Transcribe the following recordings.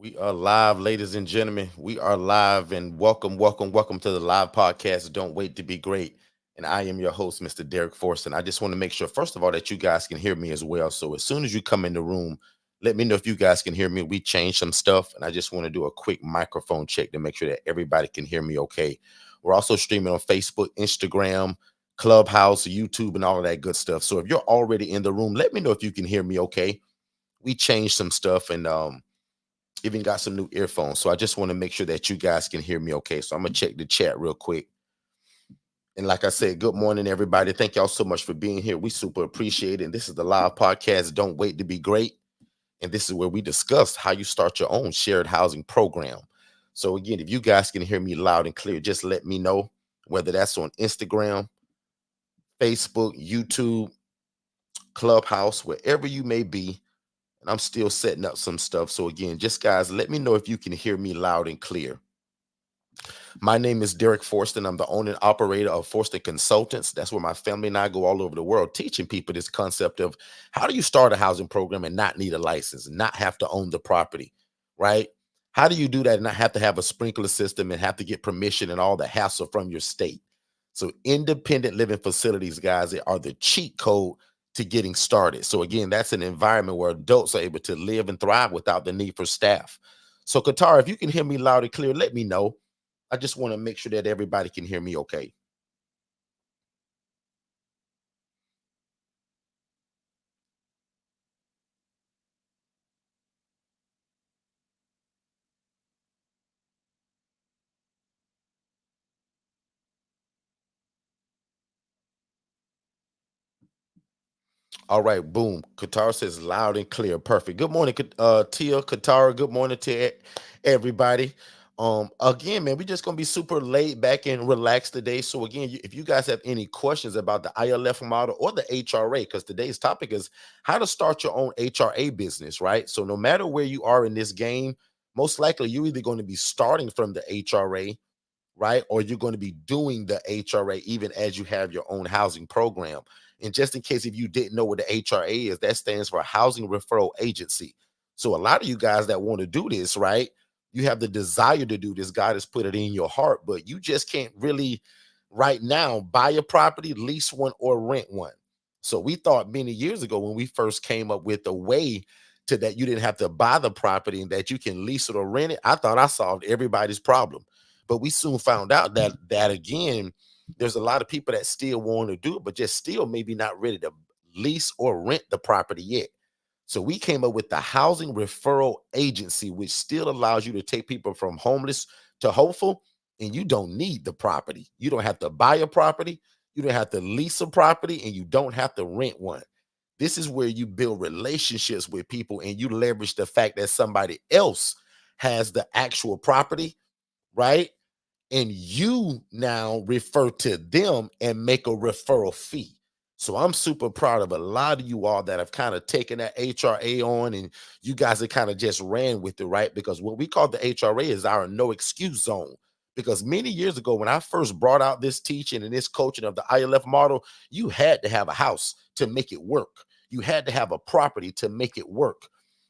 We are live, ladies and gentlemen. We are live and welcome to the live podcast. Don't wait to be great. And I am your host, Mr. Derek Forston. I just want to make sure, first of all, that you guys can hear me as well. So as soon as you come in the room, let me know if you guys can hear me. We changed some stuff, and I just want to do a quick microphone check to make sure that everybody can hear me okay. We're also streaming on Facebook, Instagram, Clubhouse, YouTube, and all of that good stuff. So if you're already in the room, let me know if you can hear me okay. We changed some stuff and even got some new earphones. So I just want to make sure that you guys can hear me okay. So I'm going to check the chat real quick. And like I said, good morning, everybody. Thank y'all so much for being here. We super appreciate it. And this is the live podcast, Don't Wait to Be Great. And this is where we discuss how you start your own shared housing program. So again, if you guys can hear me loud and clear, just let me know, whether that's on Instagram, Facebook, YouTube, Clubhouse, wherever you may be. And I'm still setting up some stuff. So again, just guys, let me know if you can hear me loud and clear. My name is Derek Forston. I'm the owner and operator of Forston Consultants. That's where my family and I go all over the world teaching people this concept of how do you start a housing program and not need a license, and not have to own the property, right? How do you do that and not have to have a sprinkler system and have to get permission and all the hassle from your state? So independent living facilities, guys, they are the cheat code to getting started. So again, that's an environment where adults are able to live and thrive without the need for staff. So Qatar, if you can hear me loud and clear, let me know. I just want to make sure that everybody can hear me okay. All right, boom. Qatar says loud and clear. Perfect. Good morning, Tia, Qatar. Good morning to everybody. Again, man, we're just gonna be super laid back and relaxed today. So again, if you guys have any questions about the ILF model or the HRA, because today's topic is how to start your own HRA business, right? So no matter where you are in this game, most likely you're either going to be starting from the HRA, right? Or you're going to be doing the HRA even as you have your own housing program. And just in case if you didn't know what the HRA is, that stands for Housing Referral Agency. So a lot of you guys that want to do this, right? You have the desire to do this. God has put it in your heart, but you just can't really right now buy a property, lease one, or rent one. So we thought many years ago when we first came up with a way to that you didn't have to buy the property and that you can lease it or rent it, I thought I solved everybody's problem. But we soon found out that again, there's a lot of people that still want to do it, but just still maybe not ready to lease or rent the property yet. So we came up with the Housing Referral Agency, which still allows you to take people from homeless to hopeful, and you don't need the property. You don't have to buy a property, you don't have to lease a property, and you don't have to rent one. This is where you build relationships with people and you leverage the fact that somebody else has the actual property, right? And you now refer to them and make a referral fee. So I'm super proud of a lot of you all that have kind of taken that HRA on, and you guys have kind of just ran with it, right? Because what we call the HRA is our no excuse zone. Because many years ago, when I first brought out this teaching and this coaching of the ILF model, you had to have a house to make it work. You had to have a property to make it work.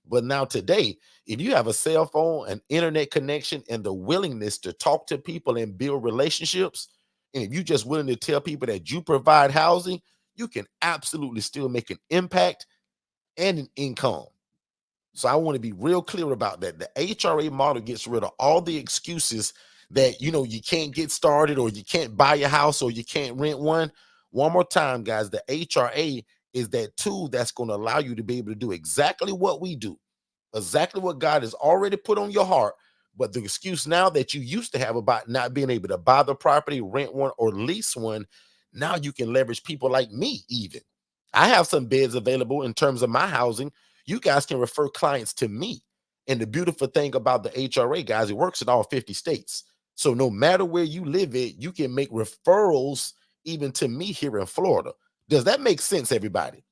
But now today, if you have a cell phone, an internet connection, and the willingness to talk to people and build relationships, and if you're just willing to tell people that you provide housing, you can absolutely still make an impact and an income. So I want to be real clear about that. The HRA model gets rid of all the excuses that you can't get started or you can't buy a house or you can't rent one. One more time, guys, the HRA is that tool that's going to allow you to be able to do exactly what we do, exactly what God has already put on your heart. But the excuse now that you used to have about not being able to buy the property, rent one, or lease one, now you can leverage people like me, even. I have some beds available in terms of my housing. You guys can refer clients to me. And the beautiful thing about the HRA, guys, it works in all 50 states. So no matter where you live at, you can make referrals even to me here in Florida. Does that make sense, everybody?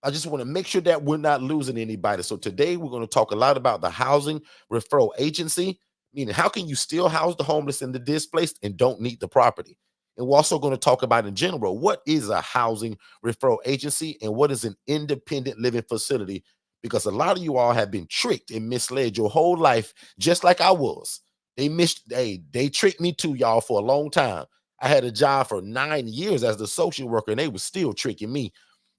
I just want to make sure that we're not losing anybody. So today we're going to talk a lot about the Housing Referral Agency, meaning how can you still house the homeless and the displaced and don't need the property? And we're also going to talk about in general, what is a housing referral agency and what is an independent living facility? because a lot of you all have been tricked and misled your whole life, just like I was. They tricked me too, y'all, for a long time. I had a job for 9 years as the social worker, and they were still tricking me.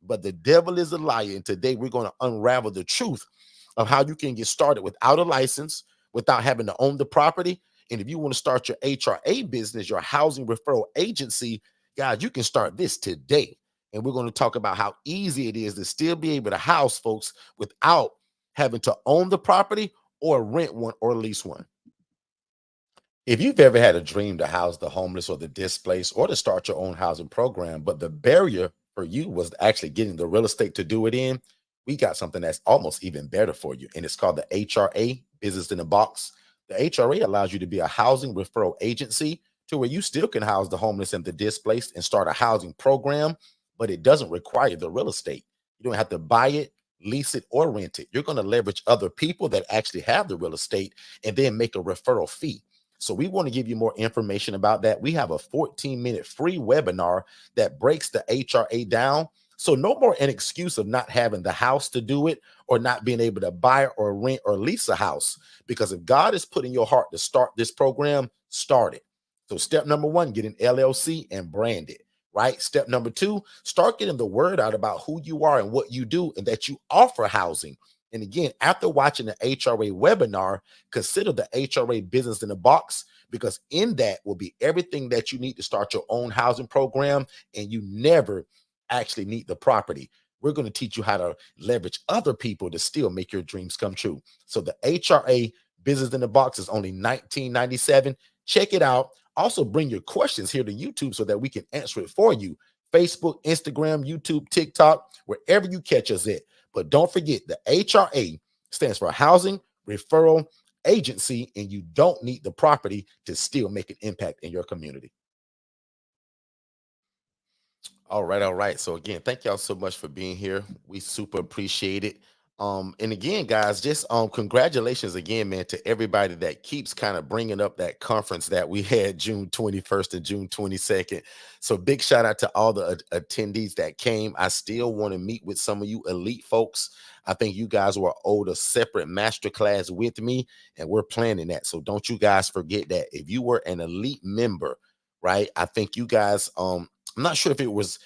But the devil is a liar. And today we're going to unravel the truth of how you can get started without a license, without having to own the property. And if you want to start your HRA business, your housing referral agency, guys, you can start this today. And we're going to talk about how easy it is to still be able to house folks without having to own the property or rent one or lease one. If you've ever had a dream to house the homeless or the displaced or to start your own housing program, but the barrier for you was actually getting the real estate to do it in, we got something that's almost even better for you. And it's called the HRA Business in a Box. The HRA allows you to be a housing referral agency to where you still can house the homeless and the displaced and start a housing program, but it doesn't require the real estate. You don't have to buy it, lease it, or rent it. You're going to leverage other people that actually have the real estate and then make a referral fee. So we want to give you more information about that. We have a 14-minute free webinar that breaks the HRA down. So no more an excuse of not having the house to do it or not being able to buy or rent or lease a house. Because if God is putting your heart to start this program, start it. So step number one, get an LLC and brand it, right? Step number two, start getting the word out about who you are and what you do and that you offer housing. And again, after watching the HRA webinar, consider the HRA Business in a Box, because in that will be everything that you need to start your own housing program, and you never actually need the property. We're going to teach you how to leverage other people to still make your dreams come true. So the HRA Business in the Box is only $19.97. Check it out. Also bring your questions here to YouTube so that we can answer it for you. Facebook, Instagram, YouTube, TikTok, wherever you catch us at. But don't forget, the HRA stands for Housing Referral Agency, and you don't need the property to still make an impact in your community. All right, all right. So again, thank y'all so much for being here. We super appreciate it. And again, guys, just congratulations again, man, to everybody that keeps kind of bringing up that conference that we had June 21st and June 22nd. So big shout out to all the attendees that came. I still want to meet with some of you elite folks. I think you guys were owed a separate masterclass with me, and we're planning that. So don't you guys forget that. If you were an elite member, right? I think you guys, I'm not sure if it was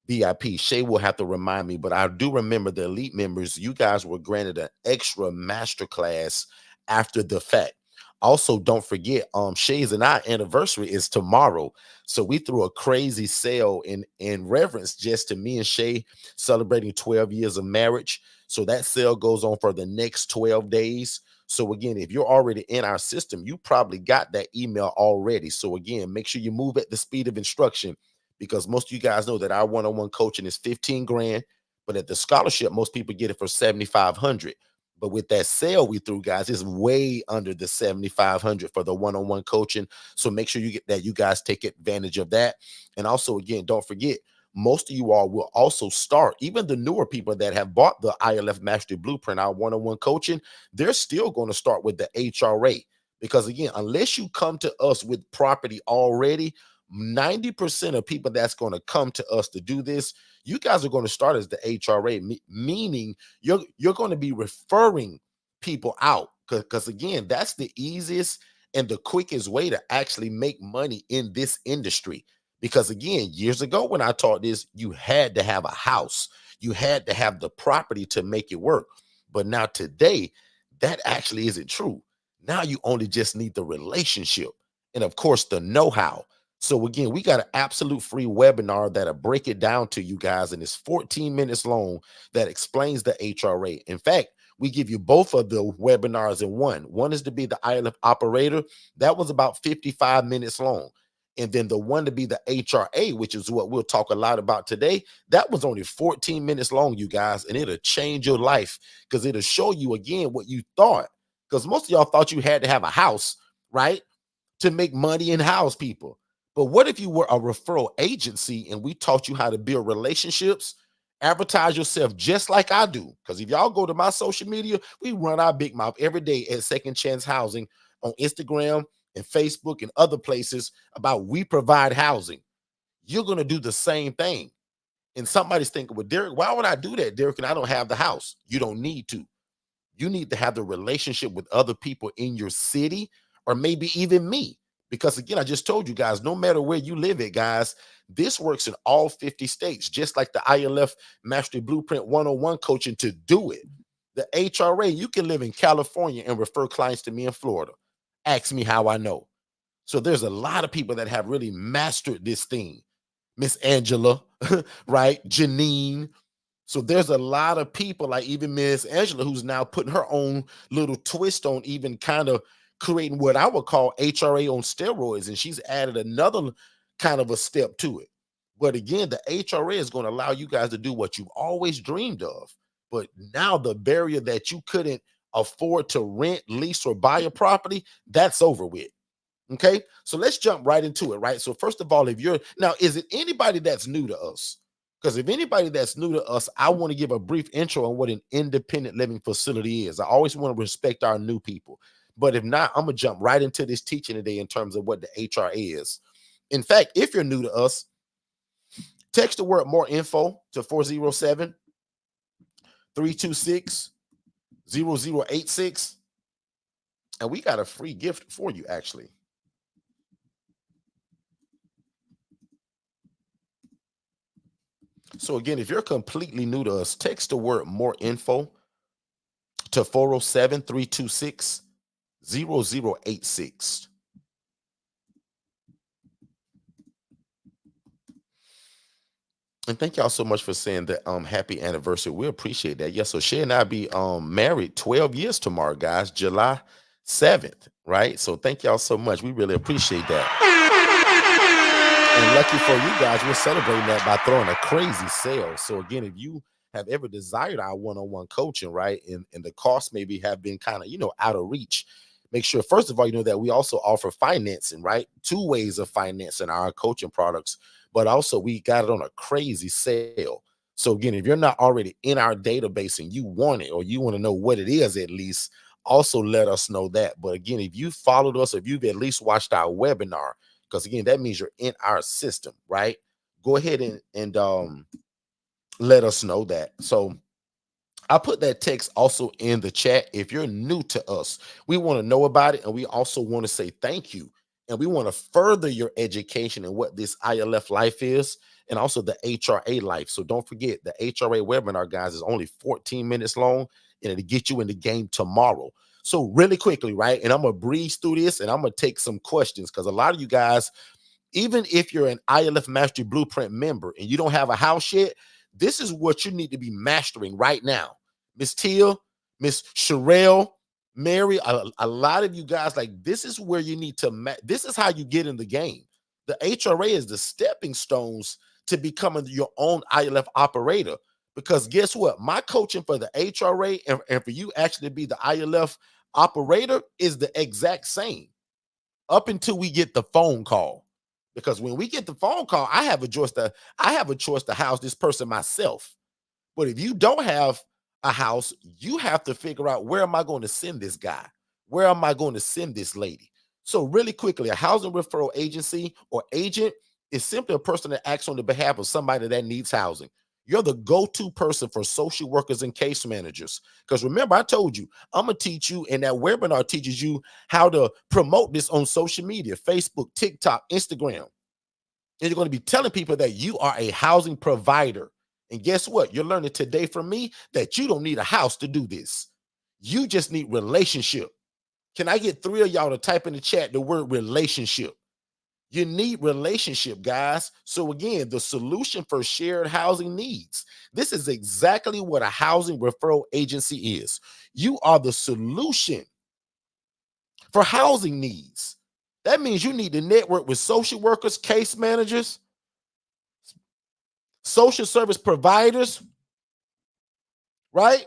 VIP. Shay will have to remind me, but I do remember the elite members. You guys were granted an extra masterclass after the fact. Also, don't forget, Shay's and our anniversary is tomorrow. So we threw a crazy sale in reverence just to me and Shay celebrating 12 years of marriage. So that sale goes on for the next 12 days. So again, if you're already in our system, you probably got that email already. So again, make sure you move at the speed of instruction, because most of you guys know that our one-on-one coaching is 15 grand, but at the scholarship, most people get it for 7,500. But with that sale we threw, guys, it's way under the 7,500 for the one-on-one coaching. So make sure you get that, you guys take advantage of that. And also, again, don't forget, most of you all will also start, even the newer people that have bought the ILF Mastery Blueprint, our one-on-one coaching, they're still going to start with the HRA. Because again, unless you come to us with property already, 90% of people that's going to come to us to do this, you guys are going to start as the HRA, meaning you're going to be referring people out, because again, that's the easiest and the quickest way to actually make money in this industry. Because again, years ago when I taught this, you had to have a house, you had to have the property to make it work. But now today, that actually isn't true. Now you only just need the relationship and of course the know-how. So again, we got an absolute free webinar that'll break it down to you guys, and it's 14 minutes long, that explains the HRA. In fact, we give you both of the webinars in one. One is to be the ILF operator. That was about 55 minutes long. And then the one to be the HRA, which is what we'll talk a lot about today, that was only 14 minutes long, you guys, and it'll change your life, because it'll show you again what you thought. Because most of y'all thought you had to have a house, right, to make money and house people. But what if you were a referral agency and we taught you how to build relationships, advertise yourself just like I do? Because if y'all go to my social media, we run our big mouth every day at Second Chance Housing on Instagram and Facebook and other places about we provide housing. You're going to do the same thing. And somebody's thinking, well, Derek, why would I do that, Derek? And I don't have the house. You don't need to. You need to have the relationship with other people in your city, or maybe even me. Because again, I just told you guys, no matter where you live at, guys, this works in all 50 states, just like the ILF Mastery Blueprint 101 coaching to do it. The HRA, you can live in California and refer clients to me in Florida. Ask me how I know. So there's a lot of people that have really mastered this thing. Miss Angela, right? Janine, so there's a lot of people like even Miss Angela who's now putting her own little twist on even kind of creating what I would call HRA on steroids. And she's added another kind of a step to it. But again, the HRA is going to allow you guys to do what you've always dreamed of. But now the barrier that you couldn't afford to rent, lease, or buy a property, that's over with. Okay. So let's jump right into it. Right. So first of all, if you're now, is it anybody that's new to us? Because if anybody that's new to us, I want to give a brief intro on what an independent living facility is. I always want to respect our new people. But if not, I'm going to jump right into this teaching today in terms of what the HRA is. In fact, if you're new to us, text the word more info to 407-326-0086. And we got a free gift for you, actually. So again, if you're completely new to us, text the word more info to 407-326-0086. And thank y'all so much for saying that happy anniversary. We appreciate that. Yes, so Shay and I be married 12 years tomorrow, guys, July 7th, right? So thank y'all so much. We really appreciate that. And lucky for you guys, we're celebrating that by throwing a crazy sale. So again, if you have ever desired our one-on-one coaching, right, and the cost maybe have been kind of, out of reach, make sure, first of all, that we also offer financing, right? Two ways of financing our coaching products, but also we got it on a crazy sale. So again, if you're not already in our database and you want it, or you want to know what it is, at least also let us know that. But again, if you followed us, if you've at least watched our webinar, because again, that means you're in our system, right? Go ahead and let us know that. So I put that text also in the chat. If you're new to us, we want to know about it, and we also want to say thank you. And we want to further your education in what this ILF life is, and also the HRA life. So don't forget, the HRA webinar, guys, is only 14 minutes long, and it'll get you in the game tomorrow. So really quickly, right? And I'm going to breeze through this, and I'm going to take some questions, because a lot of you guys, even if you're an ILF Mastery Blueprint member and you don't have a house yet, this is what you need to be mastering right now. Miss Tia, Miss Sherelle, Mary, a lot of you guys, like, this is where you need to, this is how you get in the game. The HRA is the stepping stones to becoming your own ILF operator. Because guess what? My coaching for the HRA and for you actually to be the ILF operator is the exact same up until we get the phone call. Because when we get the phone call, I have a choice to house this person myself. But if you don't have a house, you have to figure out, where am I going to send this guy? Where am I going to send this lady? So really quickly, a housing referral agency or agent is simply a person that acts on the behalf of somebody that needs housing. You're the go-to person for social workers and case managers. Because remember, I told you, I'm going to teach you, and that webinar teaches you how to promote this on social media, Facebook, TikTok, Instagram. And you're going to be telling people that you are a housing provider. And guess what? You're learning today from me that you don't need a house to do this. You just need relationship. Can I get 3 of y'all to type in the chat the word relationship? You need relationship, guys. So again, the solution for shared housing needs. This is exactly what a housing referral agency is. You are the solution for housing needs. That means you need to network with social workers, case managers, social service providers, right?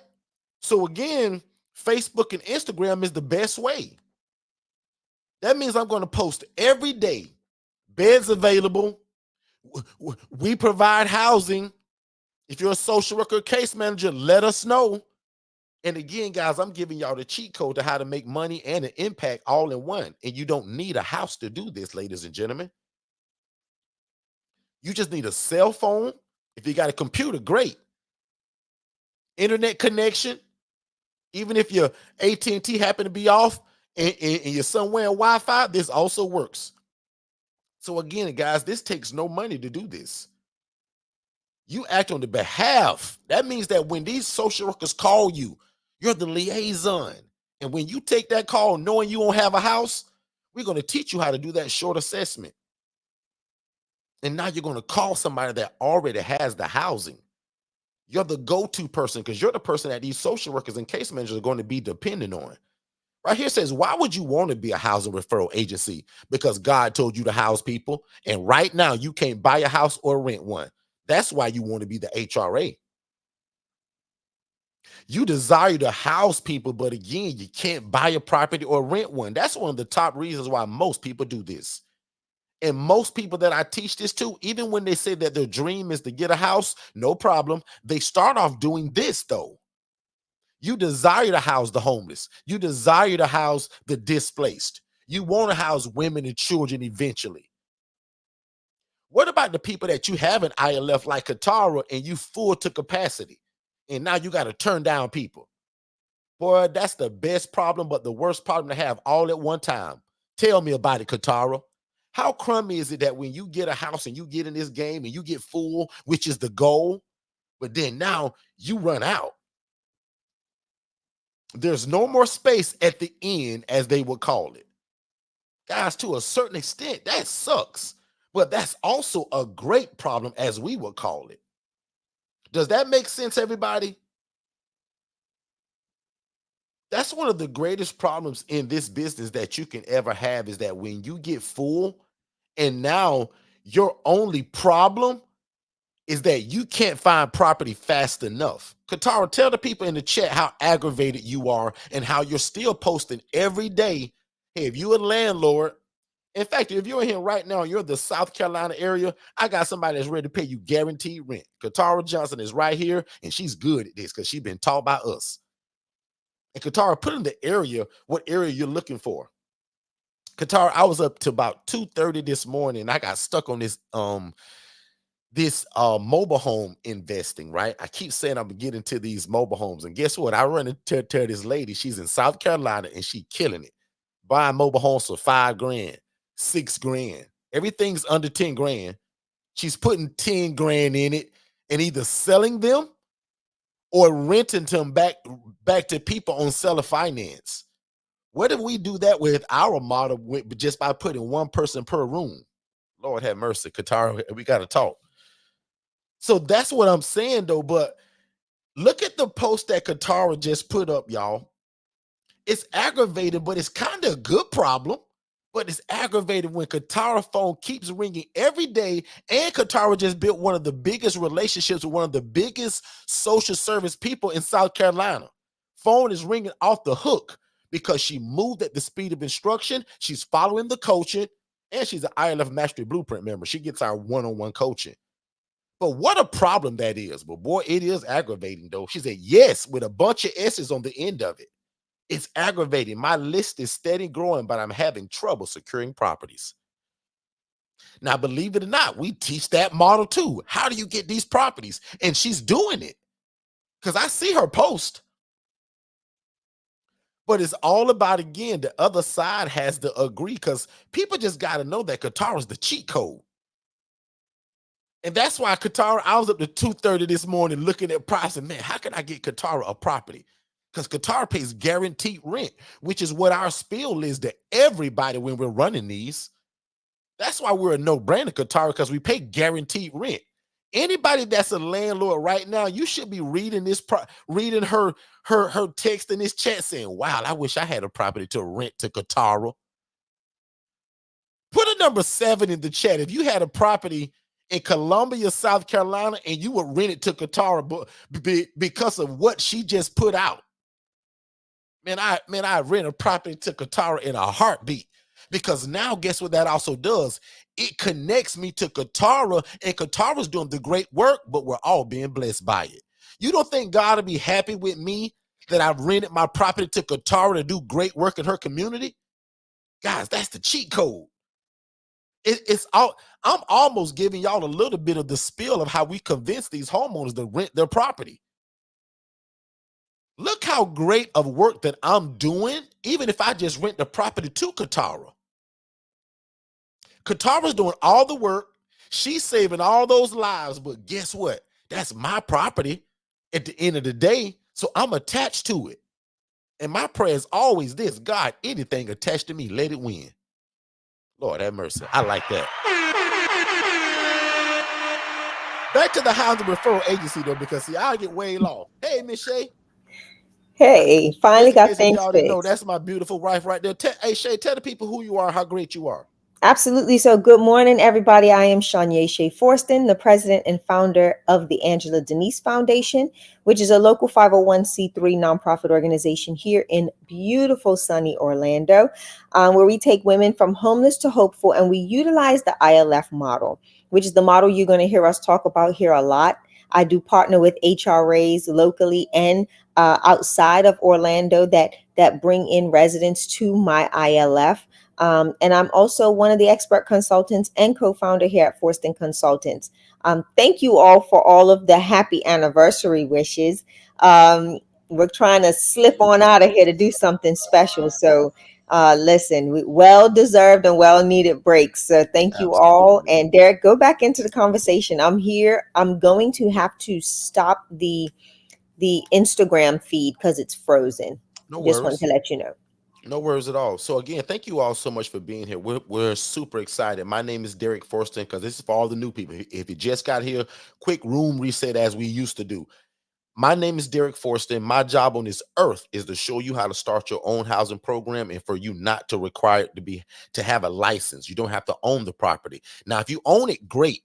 So again, Facebook and Instagram is the best way. That means I'm going to post every day, beds available. We provide housing. If you're a social worker, case manager, let us know. And again, guys, I'm giving y'all the cheat code to how to make money and an impact all in one. And you don't need a house to do this, ladies and gentlemen. You just need a cell phone, If you got a computer, great. Internet connection, even if your AT&T happen to be off and you're somewhere in Wi-Fi, this also works. So again, guys, this takes no money to do this. You act on the behalf. That means that when these social workers call you, you're the liaison. And when you take that call knowing you won't have a house, we're going to teach you how to do that short assessment. And now you're going to call somebody that already has the housing. You're the go-to person because you're the person that these social workers and case managers are going to be dependent on. Right here says, why would you want to be a housing referral agency? Because God told you to house people. And right now you can't buy a house or rent one. That's why you want to be the HRA. You desire to house people, but again, you can't buy a property or rent one. That's one of the top reasons why most people do this. And most people that I teach this to, even when they say that their dream is to get a house, no problem. They start off doing this though. You desire to house the homeless. You desire to house the displaced. You want to house women and children eventually. What about the people that you have an ILF like Katara and you full to capacity? And now you got to turn down people. Boy, that's the best problem, but the worst problem to have all at one time. Tell me about it, Katara. How crummy is it that when you get a house and you get in this game and you get full, which is the goal, but then now you run out? There's no more space at the end, as they would call it. Guys, to a certain extent, that sucks. But that's also a great problem, as we would call it. Does that make sense, everybody? That's one of the greatest problems in this business that you can ever have is that when you get full and now your only problem is that you can't find property fast enough. Katara, tell the people in the chat how aggravated you are and how you're still posting every day. Hey, if you're a landlord, in fact, if you're in here right now, you're the South Carolina area, I got somebody that's ready to pay you guaranteed rent. Katara Johnson is right here, and she's good at this because she's been taught by us. And Katara, put in the area, what area you're looking for. Katara, I was up to about 2:30 this morning. I got stuck on this mobile home investing, right? I keep saying I'm getting to these mobile homes. And guess what? I run into this lady. She's in South Carolina and she killing it. Buying mobile homes for $5 grand, $6 grand. Everything's under 10 grand. She's putting 10 grand in it and either selling them or renting them back to people on seller finance. What if we do that with our model just by putting one person per room? Lord have mercy, Katara, we got to talk. So that's what I'm saying though, but look at the post that Katara just put up, y'all. It's aggravating, but it's kind of a good problem. But it's aggravating when Katara phone keeps ringing every day, and Katara just built one of the biggest relationships with one of the biggest social service people in South Carolina. Phone is ringing off the hook because she moved at the speed of instruction. She's following the coaching, and she's an ILF Mastery Blueprint member. She gets our one-on-one coaching. But what a problem that is. But boy, it is aggravating though. She said yes with a bunch of S's on the end of it. It's aggravating. My list is steady growing, but I'm having trouble securing properties. Now, believe it or not, we teach that model too. How do you get these properties? And she's doing it because I see her post. But it's all about, again, the other side has to agree because people just got to know that Katara is the cheat code. And that's why Katara, I was up to 2:30 this morning looking at price and man, how can I get Katara a property? Because Katara pays guaranteed rent, which is what our spiel is to everybody when we're running these. That's why we're a no-brainer, Katara, because we pay guaranteed rent. Anybody that's a landlord right now, you should be reading this, reading her text in this chat saying, wow, I wish I had a property to rent to Katara. Put a number 7 in the chat. If you had a property in Columbia, South Carolina, and you would rent it to Katara because of what she just put out. I rent a property to Katara in a heartbeat because now guess what that also does? It connects me to Katara, and Katara's doing the great work, but we're all being blessed by it. You don't think God will be happy with me that I've rented my property to Katara to do great work in her community? Guys, that's the cheat code. It's all, I'm almost giving y'all a little bit of the spiel of how we convince these homeowners to rent their property. Look how great of work that I'm doing, even if I just rent the property to Katara. Katara's doing all the work. She's saving all those lives, but guess what? That's my property at the end of the day. So I'm attached to it. And my prayer is always this: God, anything attached to me, let it win. Lord have mercy. I like that. Back to the Housing Referral Agency, though, because see, I get way lost. Hey, Miss Shay. Hey, finally Just in got case if things y'all didn't know, fixed. that's my beautiful wife right there. Hey, Shay, tell the people who you are, how great you are. Absolutely. So, good morning, everybody. I am Shanya Shea Forston, the president and founder of the Angela Denise Foundation, which is a local 501c3 nonprofit organization here in beautiful, sunny Orlando, where we take women from homeless to hopeful, and we utilize the ILF model, which is the model you're going to hear us talk about here a lot. I do partner with HRAs locally and outside of Orlando that bring in residents to my ILF. And I'm also one of the expert consultants and co-founder here at Forston Consultants. Thank you all for all of the happy anniversary wishes. We're trying to slip on out of here to do something special. So listen, well deserved and well needed breaks. So thank you all. Absolutely. And Derek, go back into the conversation. I'm here. I'm going to have to stop the Instagram feed because it's frozen. No Just wanted worries. to let you know. No worries at all. So again, thank you all so much for being here. We're super excited. My name is Derek Forston, because this is for all the new people. If you just got here, quick room reset as we used to do. My name is Derek Forston. My job on this earth is to show you how to start your own housing program, and for you not to require it to have a license. You don't have to own the property. Now, if you own it, great.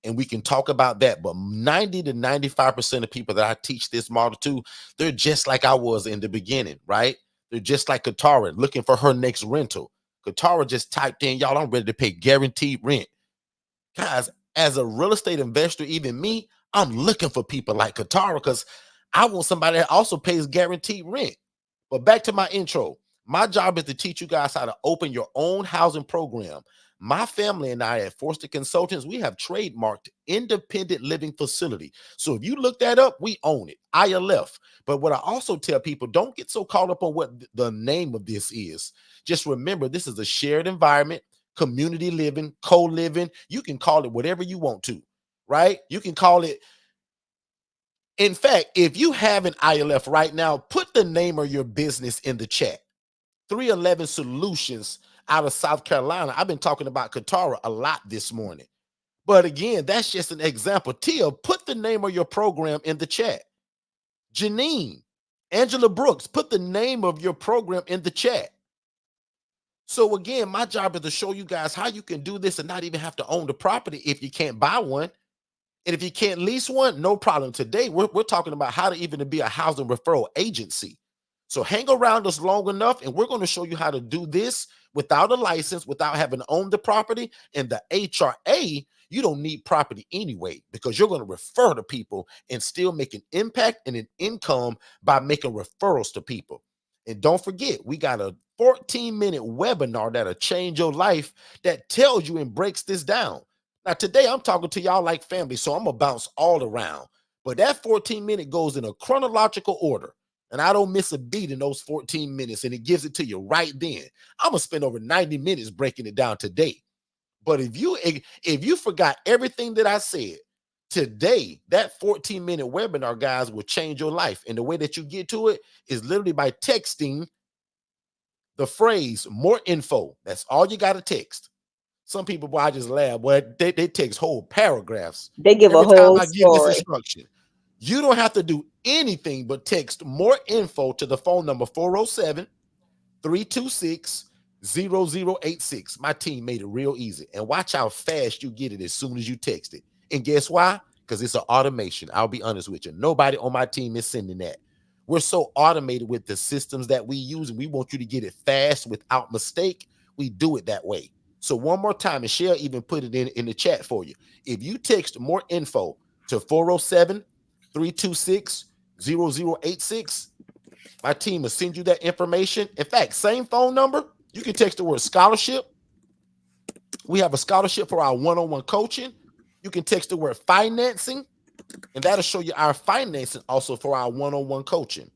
And we can talk about that. But 90 to 95% of people that I teach this model to, they're just like I was in the beginning, right? They're just like Katara looking for her next rental. Katara just typed in, y'all, I'm ready to pay guaranteed rent. Guys, as a real estate investor, even me, I'm looking for people like Katara, because I want somebody that also pays guaranteed rent. But back to my intro. My job is to teach you guys how to open your own housing program. My family and I at Forston Consultants, we have trademarked independent living facility. So if you look that up, we own it, ILF. But what I also tell people, don't get so caught up on what the name of this is. Just remember, this is a shared environment, community living, co-living. You can call it whatever you want to, right? You can call it, in fact, if you have an ILF right now, put the name of your business in the chat. 311 Solutions out of South Carolina. I've been talking about Katara a lot this morning. But again, that's just an example. Tia, put the name of your program in the chat. Janine, Angela Brooks, put the name of your program in the chat. So again, my job is to show you guys how you can do this and not even have to own the property if you can't buy one. And if you can't lease one, no problem. Today, we're talking about how to even be a housing referral agency. So hang around us long enough, and we're going to show you how to do this without a license, without having to own the property. And the HRA, you don't need property anyway, because you're going to refer to people and still make an impact and an income by making referrals to people. And don't forget, we got a 14-minute webinar that'll change your life, that tells you and breaks this down. Now, today I'm talking to y'all like family, so I'm going to bounce all around. But that 14-minute goes in a chronological order, and I don't miss a beat in those 14 minutes, and it gives it to you right then. I'm going to spend over 90 minutes breaking it down today. But if you forgot everything that I said today, that 14-minute webinar, guys, will change your life. And the way that you get to it is literally by texting the phrase "more info." That's all you got to text. Some people, boy, I just laugh. Boy, they text whole paragraphs They give a every time whole I give this story. instruction. You don't have to do anything but text "more info" to the phone number 407-326-0086. My team made it real easy. And watch how fast you get it as soon as you text it. And guess why? Because it's an automation. I'll be honest with you. Nobody on my team is sending that. We're so automated with the systems that we use, and we want you to get it fast without mistake. We do it that way. So one more time, and Michelle even put it in the chat for you. If you text "more info" to 407-326-0086, my team will send you that information. In fact, same phone number, you can text the word scholarship, We have a scholarship for our one-on-one coaching. You can text the word financing, and that'll show you our financing also for our one-on-one coaching.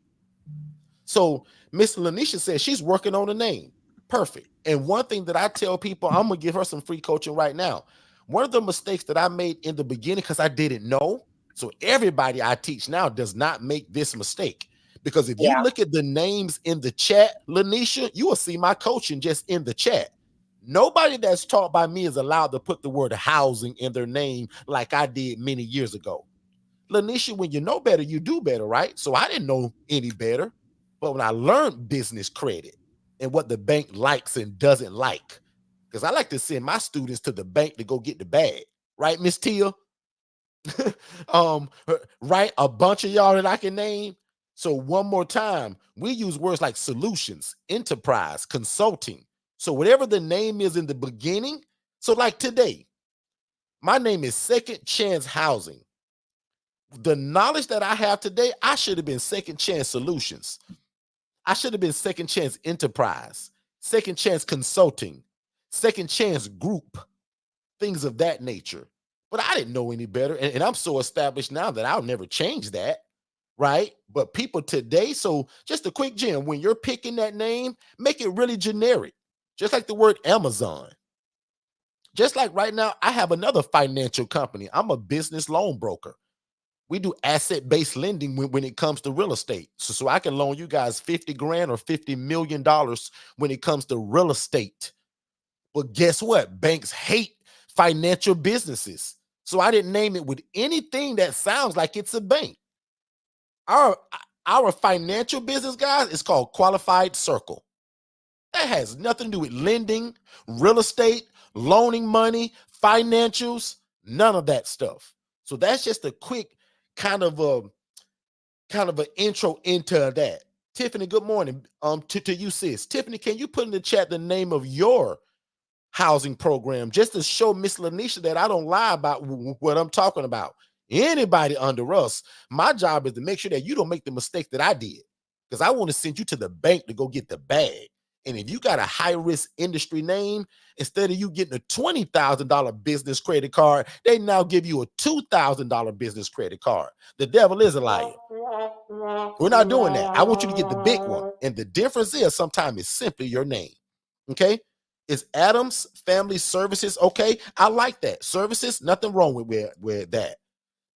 So Miss Lanisha says she's working on a name. Perfect. And one thing that I tell people, I'm gonna give her some free coaching right now. One of the mistakes that I made in the beginning because I didn't know. So everybody I teach now does not make this mistake. Because if you Yeah. look at the names in the chat, Lanisha, you will see my coaching just in the chat. Nobody that's taught by me is allowed to put the word housing in their name like I did many years ago. Lanisha, when you know better, you do better, right? So I didn't know any better. But when I learned business credit and what the bank likes and doesn't like, because I like to send my students to the bank to go get the bag, right, Miss Tia? um, right? A bunch of y'all that I can name. So one more time, we use words like solutions, enterprise, consulting. So whatever the name is in the beginning. So like today, my name is Second Chance Housing. The knowledge that I have today, I should have been Second Chance Solutions. I should have been Second Chance Enterprise, Second Chance Consulting, Second Chance Group, things of that nature. But I didn't know any better. And I'm so established now that I'll never change that. Right. But people today, so just a quick gem, when you're picking that name, make it really generic, just like the word Amazon. Just like right now, I have another financial company. I'm a business loan broker. We do asset-based lending when it comes to real estate. So I can loan you guys 50 grand or $50 million when it comes to real estate. But guess what? Banks hate financial businesses. So I didn't name it with anything that sounds like it's a bank. Our, our financial business, guys, is called Qualified Circle. That has nothing to do with lending, real estate, loaning money, financials, none of that stuff. So that's just a quick kind of a an intro into that. Tiffany, good morning. To you, sis. Tiffany, can you put in the chat the name of your housing program just to show Miss Lanisha that I don't lie about what I'm talking about? Anybody under us, my job is to make sure that you don't make the mistake that I did, because I want to send you to the bank to go get the bag. And if you got a high risk industry name, instead of you getting a $20,000 business credit card, they now give you a $2,000 business credit card. The devil is a liar. We're not doing that. I want you to get the big one. And the difference is sometimes it's simply your name. Okay. It's Adams Family Services. Okay. I like that. Services, nothing wrong with that.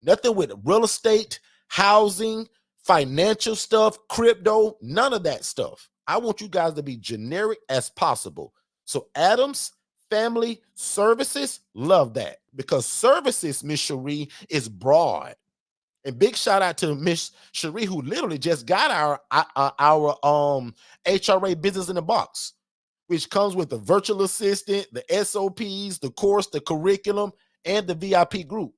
Nothing with real estate, housing, financial stuff, crypto, none of that stuff. I want you guys to be generic as possible. So Adams Family Services, love that, because services, Miss Cherie, is broad. And big shout out to Miss Cherie, who literally just got our HRA Business in a Box, which comes with the virtual assistant, the SOPs, the course, the curriculum, and the VIP group.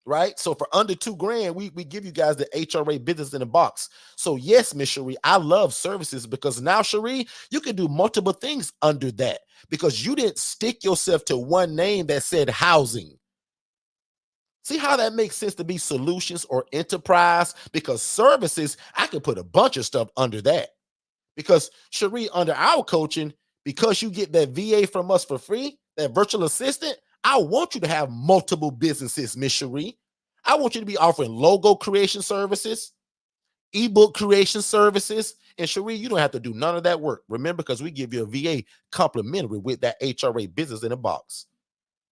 Right? So for under $2,000, we give you guys the HRA Business in a Box. So yes, Miss Cherie, I love services, because now, Cherie, you can do multiple things under that, because you didn't stick yourself to one name that said housing. See how that makes sense to be solutions or enterprise? Because services, I can put a bunch of stuff under that. Because Cherie, under our coaching, because you get that VA from us for free, that virtual assistant, I want you to have multiple businesses, Miss Cherie. I want you to be offering logo creation services, ebook creation services. And Cherie, you don't have to do none of that work. Remember, because we give you a VA complimentary with that HRA Business in a Box.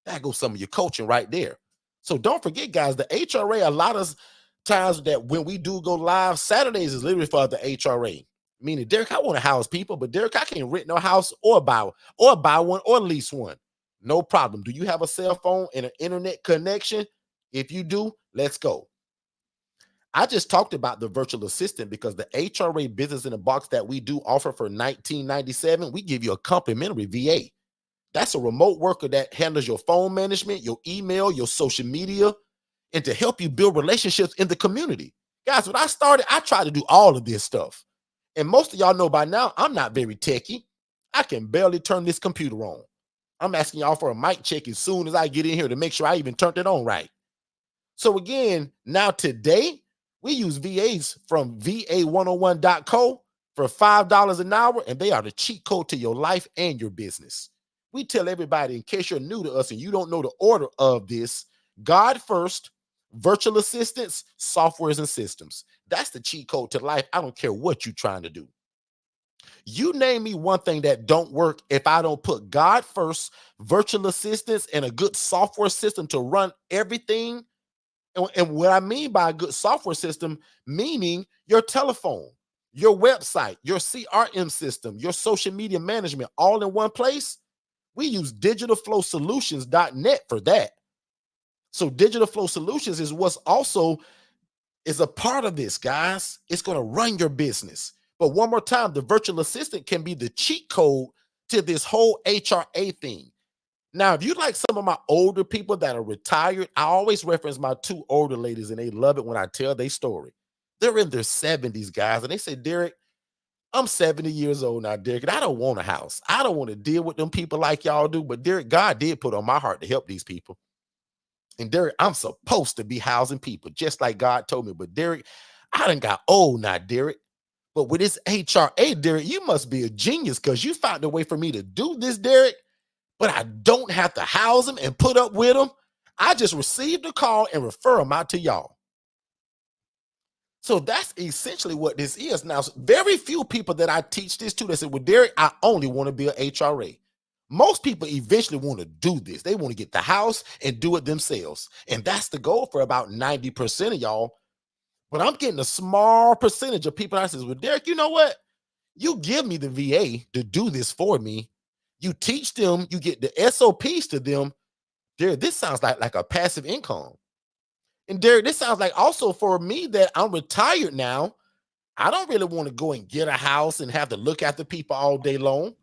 That goes some of your coaching right there. So don't forget, guys, the HRA, a lot of times that when we do go live, Saturdays is literally for the HRA. Meaning, Derek, I want to house people, but Derek, I can't rent no house or buy one or lease one. No problem. Do you have a cell phone and an internet connection? If you do, let's go. I just talked about the virtual assistant because the HRA Business in a Box that we do offer for $19.97, we give you a complimentary VA. That's a remote worker that handles your phone management, your email, your social media, and to help you build relationships in the community. Guys, when I started, I tried to do all of this stuff. And most of y'all know by now, I'm not very techy. I can barely turn this computer on. I'm asking y'all for a mic check as soon as I get in here to make sure I even turned it on right. So again, now today, we use VAs from va101.co for $5 an hour, and they are the cheat code to your life and your business. We tell everybody, in case you're new to us and you don't know the order of this, God first, virtual assistants, softwares and systems. That's the cheat code to life. I don't care what you're trying to do. You name me one thing that don't work if I don't put God first, virtual assistants, and a good software system to run everything. And what I mean by a good software system, meaning your telephone, your website, your CRM system, your social media management, all in one place. We use digitalflowsolutions.net for that. So Digital Flow Solutions is what's also is a part of this, guys. It's going to run your business. But one more time, the virtual assistant can be the cheat code to this whole HRA thing. Now, if you like some of my older people that are retired, I always reference my two older ladies, and they love it when I tell their story. They're in their 70s, guys, and they say, Derek, I'm 70 years old now, Derek, and I don't want a house. I don't want to deal with them people like y'all do. But Derek, God did put on my heart to help these people. And Derek, I'm supposed to be housing people, just like God told me. But Derek, I done got old now, Derek. But with this HRA, Derek, you must be a genius because you found a way for me to do this, Derek. But I don't have to house them and put up with them. I just received a call and refer them out to y'all. So that's essentially what this is. Now, very few people that I teach this to, they say, well, Derek, I only want to be an HRA. Most people eventually want to do this. They want to get the house and do it themselves. And that's the goal for about 90% of y'all. But I'm getting a small percentage of people that says, well, Derek, you know what? You give me the VA to do this for me. You teach them, you get the SOPs to them. Derek, this sounds like a passive income. And Derek, this sounds like also for me that I'm retired now. I don't really want to go and get a house and have to look after people all day long.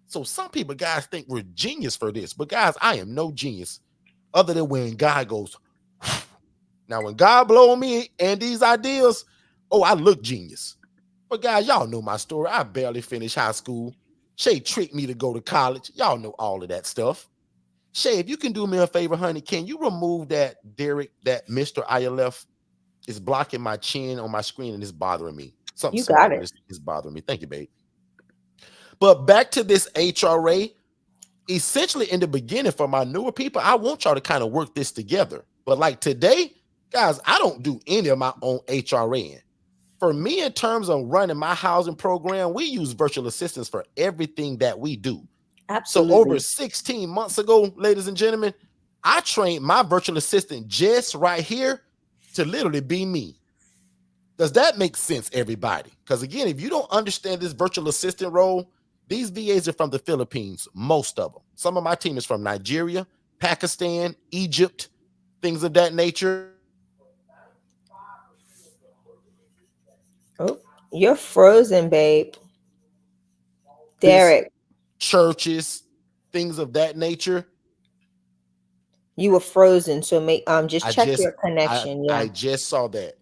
So some people, guys, think we're genius for this. But guys, I am no genius other than when God goes, now when God blow on me and these ideas, oh, I look genius. But guys, y'all know my story. I barely finished high school. Shay tricked me to go to college. Y'all know all of that stuff. Shay, if you can do me a favor, honey, can you remove that Derek, that Mr. ILF is blocking my chin on my screen and it's bothering me. Something You got small, but it. it's bothering me. Thank you, babe. But back to this HRA, essentially in the beginning for my newer people, I want y'all to kind of work this together. But like today, guys, I don't do any of my own HRA. For me, in terms of running my housing program, we use virtual assistants for everything that we do. So over Absolutely. 16 months ago, ladies and gentlemen, I trained my virtual assistant just right here to literally be me. Does that make sense, everybody? Because again, if you don't understand this virtual assistant role, these VAs are from the Philippines, most of them. Some of my team is from Nigeria, Pakistan, Egypt, things of that nature. Oh, you're frozen, babe. This Derek, churches, things of that nature. you were frozen. So make just I check just your connection. Yeah. I just saw that.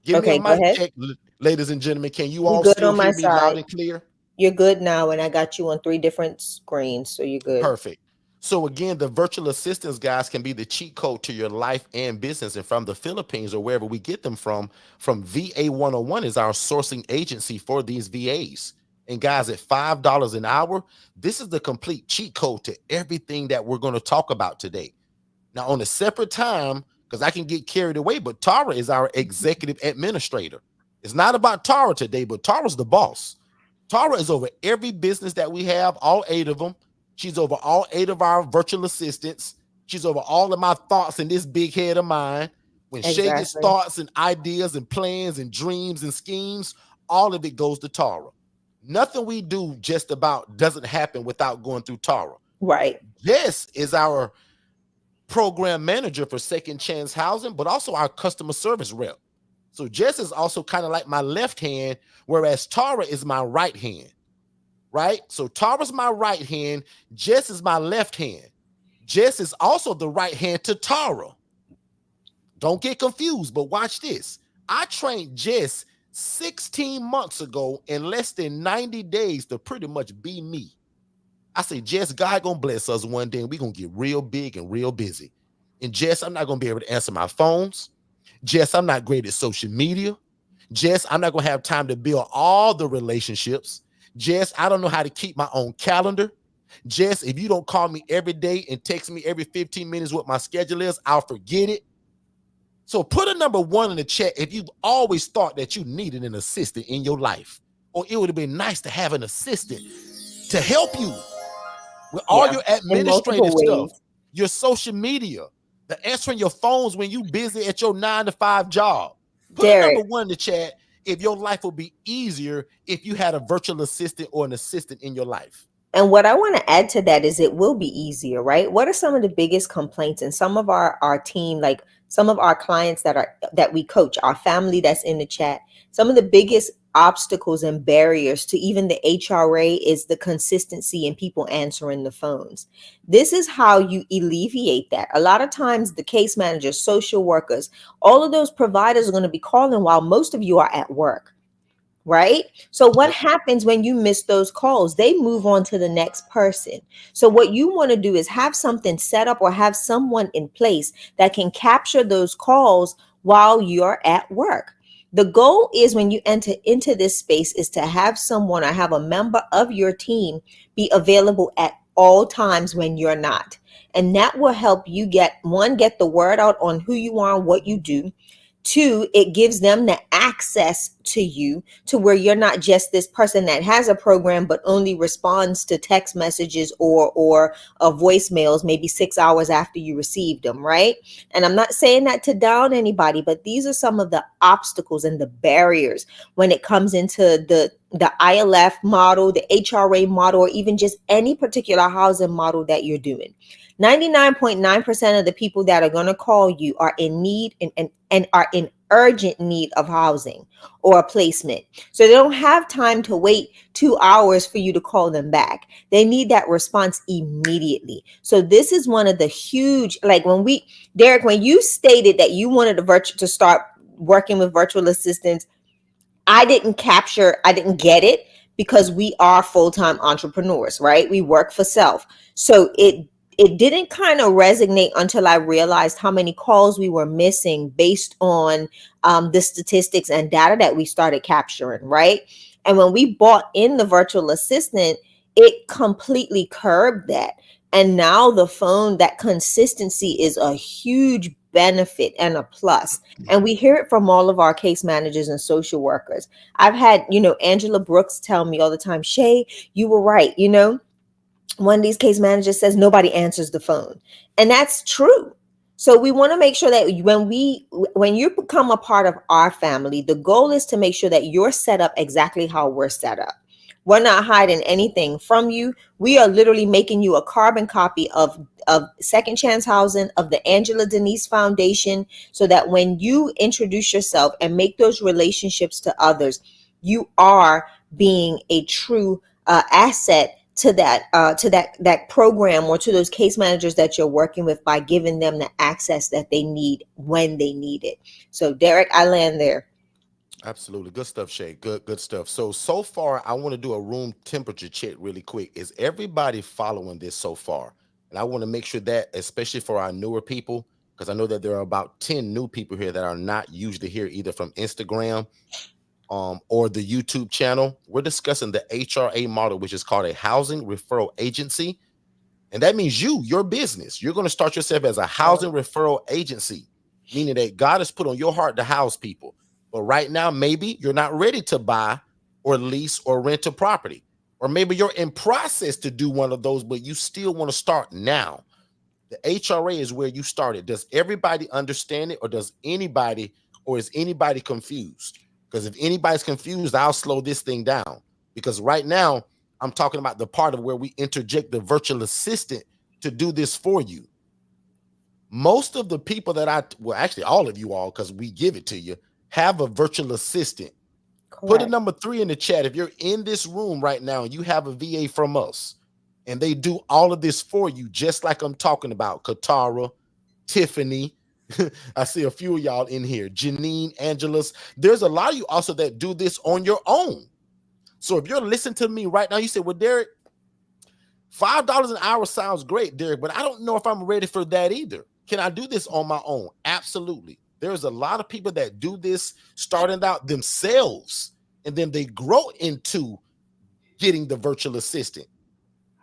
Give me a Okay, go mic ahead. check, ladies and gentlemen. Can you You all good still on my hear me loud side. and clear? You're good now, and I got you on three different screens, so you're good. Perfect. So again, the virtual assistants, guys, can be the cheat code to your life and business. And from the Philippines or wherever we get them from VA 101 is our sourcing agency for these VAs. And guys, at $5 an hour, this is the complete cheat code to everything that we're going to talk about today. Now, on a separate time, because I can get carried away, but Tara is our executive administrator. It's not about Tara today, but Tara's the boss. Tara is over every business that we have, all 8 of them. She's over all 8 of our virtual assistants. She's over all of my thoughts in this big head of mine. When Shay gets Exactly. thoughts and ideas and plans and dreams and schemes, all of it goes to Tara. Nothing we do just about doesn't happen without going through Tara. Right. This is our program manager for Second Chance Housing, but also our customer service rep. So Jess is also kind of like my left hand, whereas Tara is my right hand, right? So Tara's my right hand, Jess is my left hand. Jess is also the right hand to Tara. Don't get confused, but watch this. I trained Jess 16 months ago in less than 90 days to pretty much be me. I say, Jess, God gonna bless us one day and we're gonna get real big and real busy. And Jess, I'm not gonna be able to answer my phones. Jess, I'm not great at social media. Jess, I'm not gonna have time to build all the relationships. Jess, I don't know how to keep my own calendar. Jess, if you don't call me every day and text me every 15 minutes what my schedule is, I'll forget it. So put a number one in the chat if you've always thought that you needed an assistant in your life, or it would have been nice to have an assistant to help you with all Yeah, your in administrative multiple stuff, ways. your social media, the answering your phones when you busy at your 9 to 5 job. Put a number Derek. one in the chat if your life would be easier if you had a virtual assistant or an assistant in your life. And what I want to add to that is it will be easier, right? What are some of the biggest complaints? And some of our team, like some of our clients that we coach, our family that's in the chat, some of the biggest obstacles and barriers to even the HRA is the consistency in people answering the phones. This is how you alleviate that. A lot of times the case managers, social workers, all of those providers are going to be calling while most of you are at work, right? So what Yep. happens when you miss those calls? They move on to the next person. So what you want to do is have something set up or have someone in place that can capture those calls while you're at work. The goal is when you enter into this space is to have someone or have a member of your team be available at all times when you're not. And that will help you get the word out on who you are and what you do. Two, it gives them the access to you to where you're not just this person that has a program but only responds to text messages or voicemails maybe 6 hours after you received them, right? And I'm not saying that to down anybody, but these are some of the obstacles and the barriers when it comes into the ILF model, the HRA model, or even just any particular housing model that you're doing. 99.9% of the people that are going to call you are in need and are in urgent need of housing or a placement. So they don't have time to wait 2 hours for you to call them back. They need that response immediately. So this is one of the huge, like Derek, when you stated that you wanted to start working with virtual assistants, I didn't get it because we are full-time entrepreneurs, right? We work for self. So it didn't kind of resonate until I realized how many calls we were missing based on the statistics and data that we started capturing, right? And when we bought in the virtual assistant, it completely curbed that. And now the phone, that consistency is a huge benefit and a plus. And we hear it from all of our case managers and social workers. I've had, Angela Brooks tell me all the time, Shay, you were right. One of these case managers says nobody answers the phone. And that's true. So we want to make sure that when you become a part of our family, the goal is to make sure that you're set up exactly how we're set up. We're not hiding anything from you. We are literally making you a carbon copy of Second Chance Housing, of the Angela Denise Foundation, so that when you introduce yourself and make those relationships to others, you are being a true asset to that program or to those case managers that you're working with by giving them the access that they need when they need it. So Derek, I land there. Absolutely. Good stuff, Shay. Good stuff. So far, I want to do a room temperature check really quick. Is everybody following this so far? And I want to make sure that, especially for our newer people, because I know that there are about 10 new people here that are not usually here either from Instagram or the YouTube channel. We're discussing the HRA model, which is called a housing referral agency. And that means your business. You're going to start yourself as a housing referral agency, meaning that God has put on your heart to house people. But right now, maybe you're not ready to buy or lease or rent a property. Or maybe you're in process to do one of those, but you still want to start now. The HRA is where you started. Does everybody understand it, or is anybody confused? Because if anybody's confused, I'll slow this thing down. Because right now, I'm talking about the part of where we interject the virtual assistant to do this for you. Most of the people well, actually, all of you all, because we give it to you, have a virtual assistant. Put a Correct. number 3 in the chat if you're in this room right now and you have a VA from us and they do all of this for you, just like I'm talking about. Katara, Tiffany, I see a few of y'all in here. Janine, Angelus. There's a lot of you also that do this on your own. So if you're listening to me right now, you say, well, Derek, $5 an hour sounds great, Derek, but I don't know if I'm ready for that either. Can I do this on my own? Absolutely. There's a lot of people that do this starting out themselves, and then they grow into getting the virtual assistant.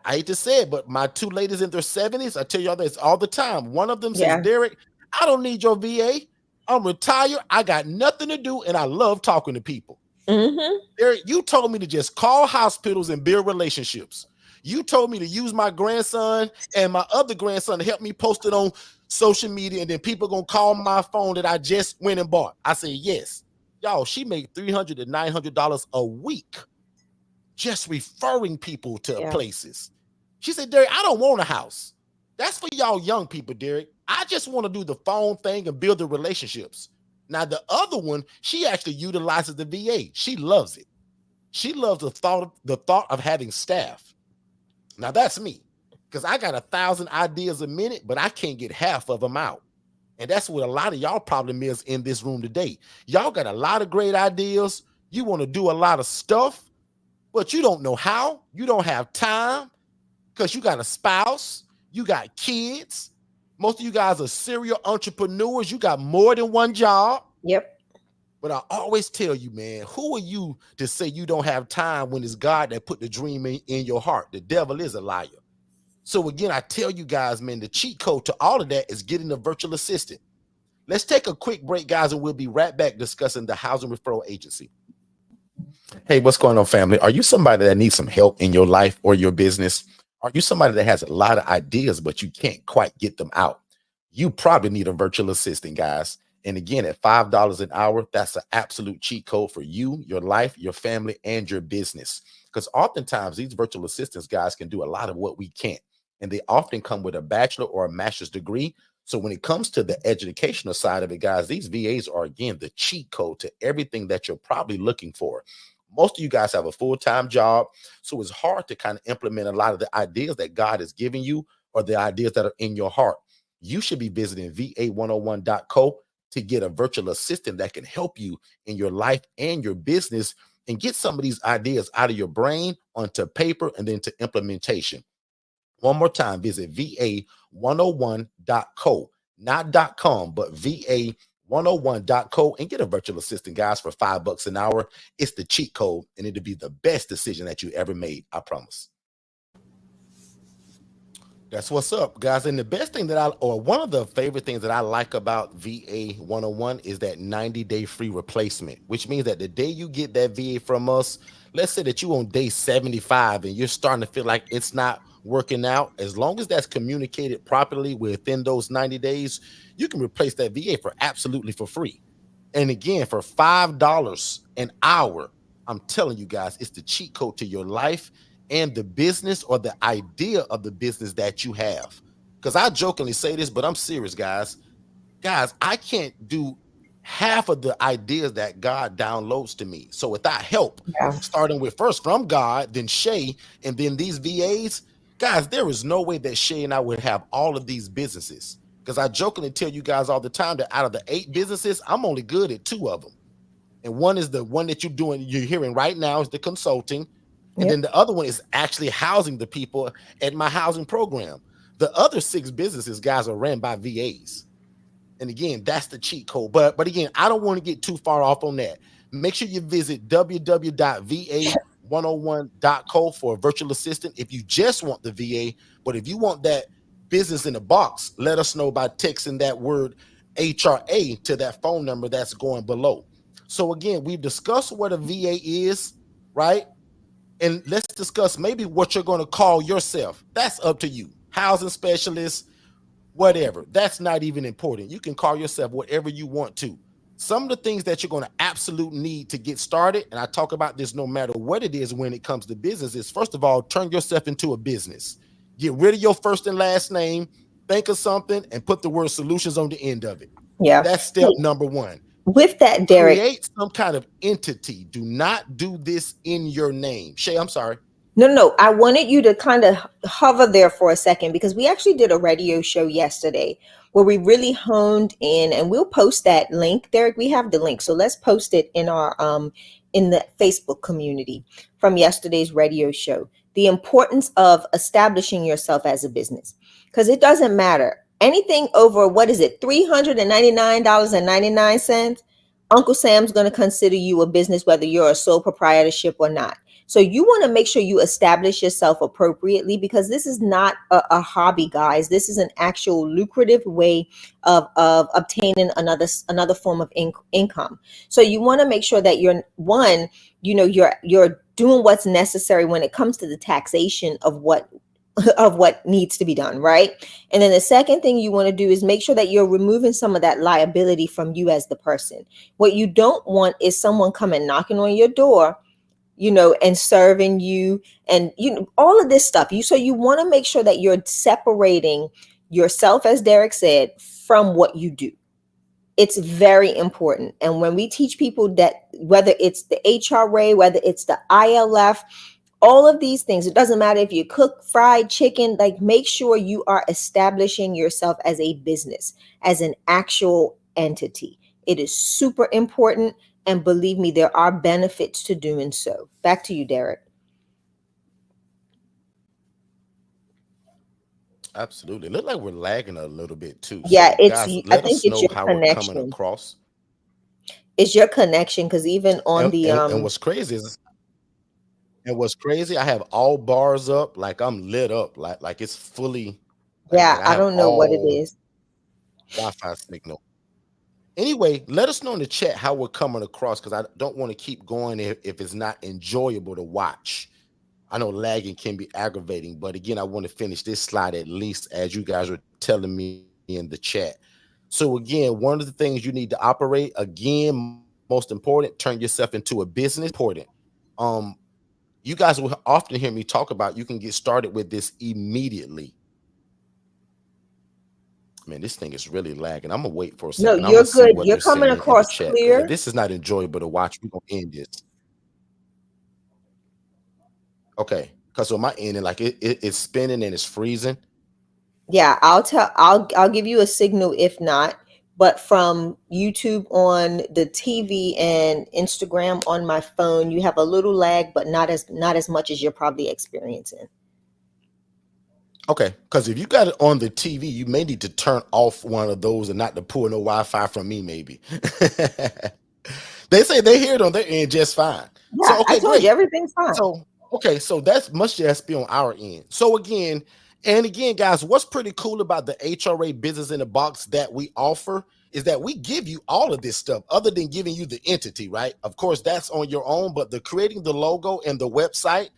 I hate to say it, but my two ladies in their 70s, I tell y'all this all the time. One of them says, Yeah. Derek, I don't need your VA. I'm retired. I got nothing to do, and I love talking to people. Mm-hmm. Derek, you told me to just call hospitals and build relationships. You told me to use my grandson and my other grandson to help me post it on social media, and then people gonna call my phone that I just went and bought. I said, yes. Y'all, she made $300 to $900 a week just referring people to Yeah. places. She said, Derek, I don't want a house. That's for y'all young people, Derek. I just want to do the phone thing and build the relationships. Now, the other one, she actually utilizes the VA. She loves it. She loves the thought of having staff. Now, that's me, because I got 1,000 ideas a minute, but I can't get half of them out. And that's what a lot of y'all problem is in this room today. Y'all got a lot of great ideas. You want to do a lot of stuff, but you don't know how. You don't have time because you got a spouse, you got kids. Most of you guys are serial entrepreneurs. You got more than one job. Yep. But I always tell you, man, who are you to say you don't have time when it's God that put the dream in your heart? The devil is a liar. So again, I tell you guys, man, the cheat code to all of that is getting a virtual assistant. Let's take a quick break, guys, and we'll be right back discussing the Housing Referral Agency. Hey, what's going on, family? Are you somebody that needs some help in your life or your business? Are you somebody that has a lot of ideas, but you can't quite get them out? You probably need a virtual assistant, guys. And again, at $5 an hour, that's an absolute cheat code for you, your life, your family, and your business. Because oftentimes these virtual assistants, guys, can do a lot of what we can't. And they often come with a bachelor or a master's degree. So when it comes to the educational side of it, guys, these VAs are, again, the cheat code to everything that you're probably looking for. Most of you guys have a full-time job, so it's hard to kind of implement a lot of the ideas that God has given you or the ideas that are in your heart. You should be visiting va101.co to get a virtual assistant that can help you in your life and your business and get some of these ideas out of your brain onto paper and then to implementation. One more time, visit va101.co, not .com, but va101.co, and get a virtual assistant, guys, for $5 an hour. It's the cheat code, and it'll be the best decision that you ever made. I promise. That's what's up, guys. And the best thing or one of the favorite things that I like about VA 101 is that 90-day free replacement, which means that the day you get that VA from us, let's say that you on day 75 and you're starting to feel like it's not working out, as long as that's communicated properly within those 90 days, you can replace that VA for absolutely for free. And again, for $5 an hour, I'm telling you guys, it's the cheat code to your life and the business or the idea of the business that you have. Because I jokingly say this, but I'm serious, guys. Guys, I can't do half of the ideas that God downloads to me. So without help, Yeah. starting with first from God, then Shay, and then these VAs, guys, there is no way that Shay and I would have all of these businesses. Because I jokingly tell you guys all the time that out of the 8 businesses, I'm only good at 2 of them. And one is the one that you're hearing right now is the consulting. And then Yep. the other one is actually housing the people at my housing program. The other 6 businesses, guys, are ran by VAs. And again, that's the cheat code. But again, I don't want to get too far off on that. Make sure you visit www.va101.co for a virtual assistant if you just want the VA. But if you want that business in a box, let us know by texting that word HRA to that phone number that's going below. So again, we've discussed what a VA is, right? And let's discuss maybe what you're going to call yourself. That's up to you. Housing specialist, whatever. That's not even important. You can call yourself whatever you want to. Some of the things that you're going to absolutely need to get started, and I talk about this no matter what it is when it comes to business, is first of all, turn yourself into a business. Get rid of your first and last name, think of something, and put the word solutions on the end of it. Yeah. That's step number 1. With that, Derek. Create some kind of entity. Do not do this in your name. Shay, I'm sorry. No, no, I wanted you to kind of hover there for a second because we actually did a radio show yesterday where we really honed in, and we'll post that link. Derek, we have the link. So let's post it in our in the Facebook community from yesterday's radio show. The importance of establishing yourself as a business. Because it doesn't matter. Anything over, what is it, $399.99? Uncle Sam's going to consider you a business, whether you're a sole proprietorship or not. So you want to make sure you establish yourself appropriately, because this is not a hobby, guys. This is an actual lucrative way of obtaining another form of income. So you want to make sure that you're one, you're doing what's necessary when it comes to the taxation of what of what needs to be done, right? And then the second thing you want to do is make sure that you're removing some of that liability from you as the person. What you don't want is someone coming knocking on your door, and serving you, and all of this stuff. You want to make sure that you're separating yourself, as Derek said, from what you do. It's very important. And when we teach people that, whether it's the HRA, whether it's the ILF, all of these things, it doesn't matter if you cook fried chicken, like, make sure you are establishing yourself as a business, as an actual entity. It is super important. And believe me, there are benefits to doing so. Back to you, Derek. Absolutely. Look like we're lagging a little bit too. Yeah, So guys, I let think us it's know your how we're coming connection. across. It's your connection, because even on the And what's crazy, I have all bars up, like I'm lit up, like it's fully, yeah, like I I have don't know what it all is. Wi-Fi signal. Anyway, let us know in the chat how we're coming across, because I don't want to keep going if it's not enjoyable to watch. I know lagging can be aggravating, but again, I want to finish this slide at least as you guys are telling me in the chat. So again, one of the things you need to operate, again, most important, turn yourself into a business. Important. Um, you guys will often hear me talk about you can get started with this immediately. Man, this thing is really lagging. I'm gonna wait for a No, second. I'm you're gonna see good. what You're they're coming saying in the across chat, because if clear. this is not enjoyable to watch, we're gonna end this. Okay, because on my end, and like it's spinning and it's freezing. Yeah, I'll give you a signal if not. But from YouTube on the TV and Instagram on my phone, you have a little lag, but not as much as you're probably experiencing. Okay, because if you got it on the TV, you may need to turn off one of those and not to pull no Wi-Fi from me, maybe. They say they hear it on their end just fine. So Yeah, I okay, told you great. everything's fine. So okay, so that's must just be on our end. So again, guys, what's pretty cool about the HRA business in the box that we offer is that we give you all of this stuff other than giving you the entity, right? Of course, that's on your own, but the creating the logo and the website,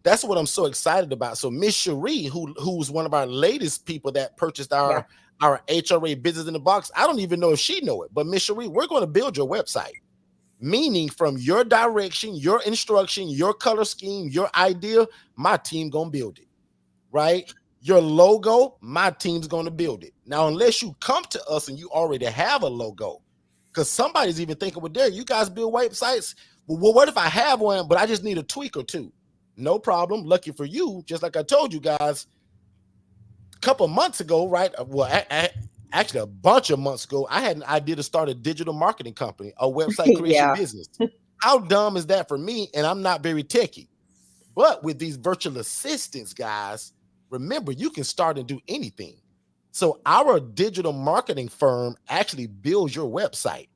that's what I'm so excited about. So Miss Cherie, who's one of our latest people that purchased Yeah, our HRA business in the box, I don't even know if she know it, but Miss Cherie, we're going to build your website. Meaning from your direction, your instruction, your color scheme, your idea, my team gonna build it, right? Your logo, my team's gonna build it. Now, unless you come to us and you already have a logo, because somebody's even thinking, well, Derek, you guys build websites. Well, what if I have one, but I just need a tweak or two? No problem. Lucky for you, just like I told you guys a couple of months ago, right? Well, actually, a bunch of months ago, I had an idea to start a digital marketing company, a website creation yeah, business. How dumb is that for me? And I'm not very techy. But with these virtual assistants, guys, remember you can start and do anything. So our digital marketing firm actually builds your website.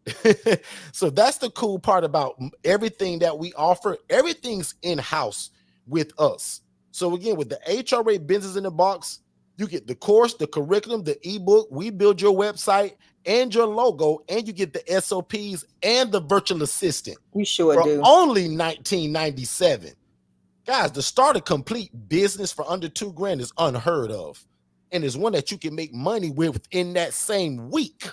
So that's the cool part about everything that we offer. Everything's in-house with us. So again, with the HRA business in the box, you get the course, the curriculum, the ebook. We build your website and your logo, and you get the SOPs and the virtual assistant you sure for do. only $19.97. Guys, to start a complete business for under 2 grand is unheard of. And is one that you can make money with within that same week.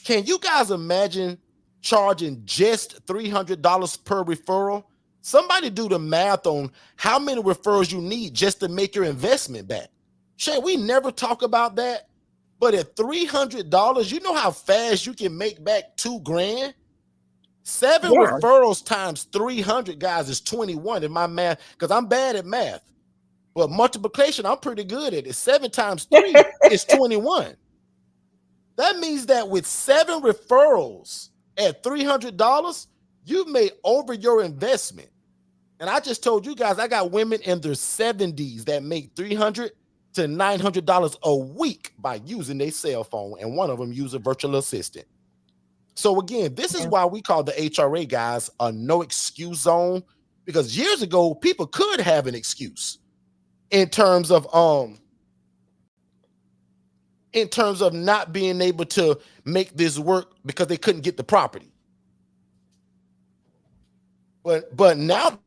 Can you guys imagine charging just $300 per referral? Somebody do the math on how many referrals you need just to make your investment back. Shay, we never talk about that. But at $300, you know how fast you can make back 2 grand? Seven Yeah, referrals times 300, guys, is 21 in my math, because I'm bad at math. But multiplication, I'm pretty good at it. 7 times 3 is 21. That means that with 7 referrals at $300, you made over your investment. And I just told you guys, I got women in their 70s that make $300 to $900 a week by using their cell phone, and one of them use a virtual assistant. So again, this is yeah, why we call the HRA guys a no excuse zone, Because years ago, people could have an excuse in terms of not being able to make this work because they couldn't get the property. But now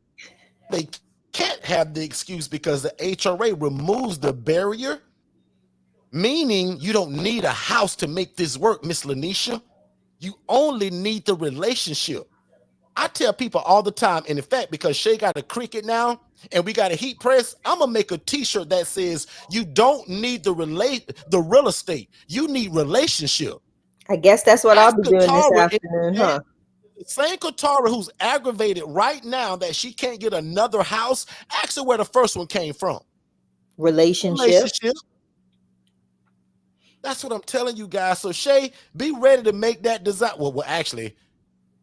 they can't have the excuse because the HRA removes the barrier, meaning you don't need a house to make this work, Miss Lanisha. You only need the relationship. I tell people all the time, and in fact, because Shay got a Cricut now and we got a heat press, I'm gonna make a t-shirt that says you don't need the real estate, you need relationship. I guess that's what I'll Ask be doing this Katara in afternoon, the chat. huh? The same Katara who's aggravated right now that she can't get another house, ask her where the first one came from. Relationship. Relationship. That's what I'm telling you guys. So Shay, be ready to make that design. Well, actually,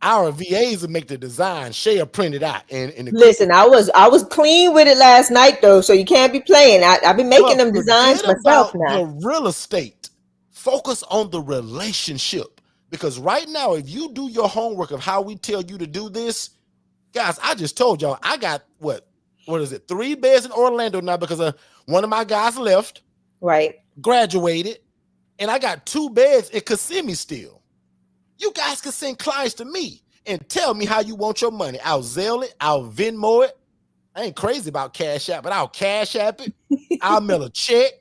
our VAs will make the design. Shay will print it out in the Listen, Cricut. I was clean with it last night though, so you can't be playing. I've been making But them designs forget myself about now. the real estate. Focus on the relationship. Because right now, if you do your homework of how we tell you to do this, guys, I just told y'all, I got what is it? 3 beds in Orlando now because one of my guys left, Right. graduated, and I got 2 beds in Kissimmee still. You guys can send clients to me and tell me how you want your money. I'll Zelle it, I'll Venmo it. I ain't crazy about Cash App, but I'll Cash App it. I'll mail a check.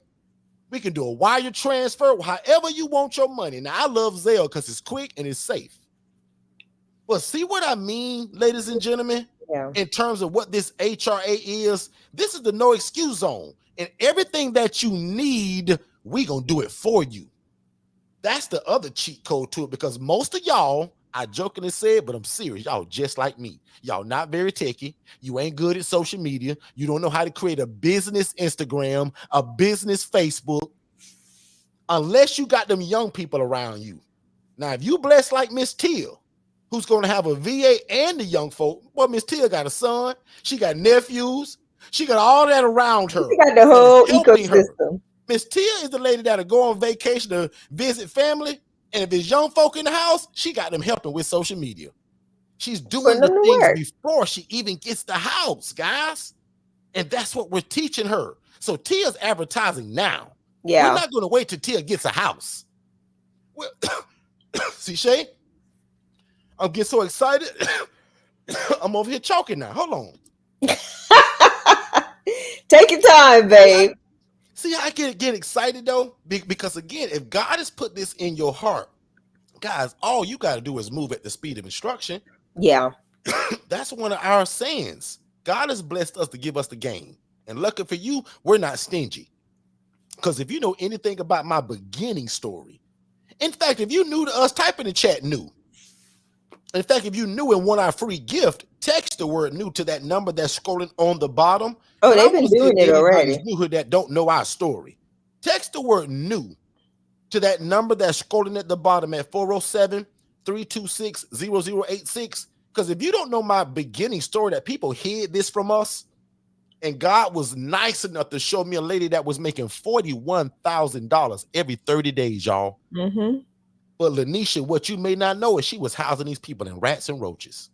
We can do a wire transfer, however you want your money. Now, I love Zelle because it's quick and it's safe. But see what I mean, ladies and gentlemen? Yeah. In terms of what this HRA is, this is the no excuse zone. And everything that you need, we gonna do it for you. That's the other cheat code to it, because most of y'all, I jokingly said, but I'm serious, y'all just like me. Y'all not very techy. You ain't good at social media. You don't know how to create a business Instagram, a business Facebook, unless you got them young people around you. Now, if you blessed like Miss Tia, who's going to have a VA and the young folk, well, Miss Tia got a son, she got nephews, she got all that around her. You got the that is whole helping her. ecosystem. Miss Tia is the lady that'll go on vacation to visit family, and if there's young folk in the house, she got them helping with social media. She's doing Putting the them to things work. before she even gets the house, guys. And that's what we're teaching her. So Tia's advertising now. We're Yeah. not going to wait till Tia gets a house. See, Shay? I'm getting so excited. I'm over here choking now. Hold on. Take your time, babe. See how I get excited though? Because again, if God has put this in your heart, guys, all you got to do is move at the speed of instruction. Yeah. That's one of our sayings. God has blessed us to give us the game. And lucky for you, we're not stingy. Because if you know anything about my beginning story, in fact, if you new to us, type in the chat new. In fact, if you new and want our free gift, text the word new to that number that's scrolling on the bottom. Oh, And I they've want been to see if doing it anybody's already. new here that don't know our story. Text the word new to that number that's scrolling at the bottom at 407-326-0086. Because if you don't know my beginning story, that people hid this from us, and God was nice enough to show me a lady that was making $41,000 every 30 days, y'all. Mm-hmm. But Lanisha, what you may not know is she was housing these people in rats and roaches.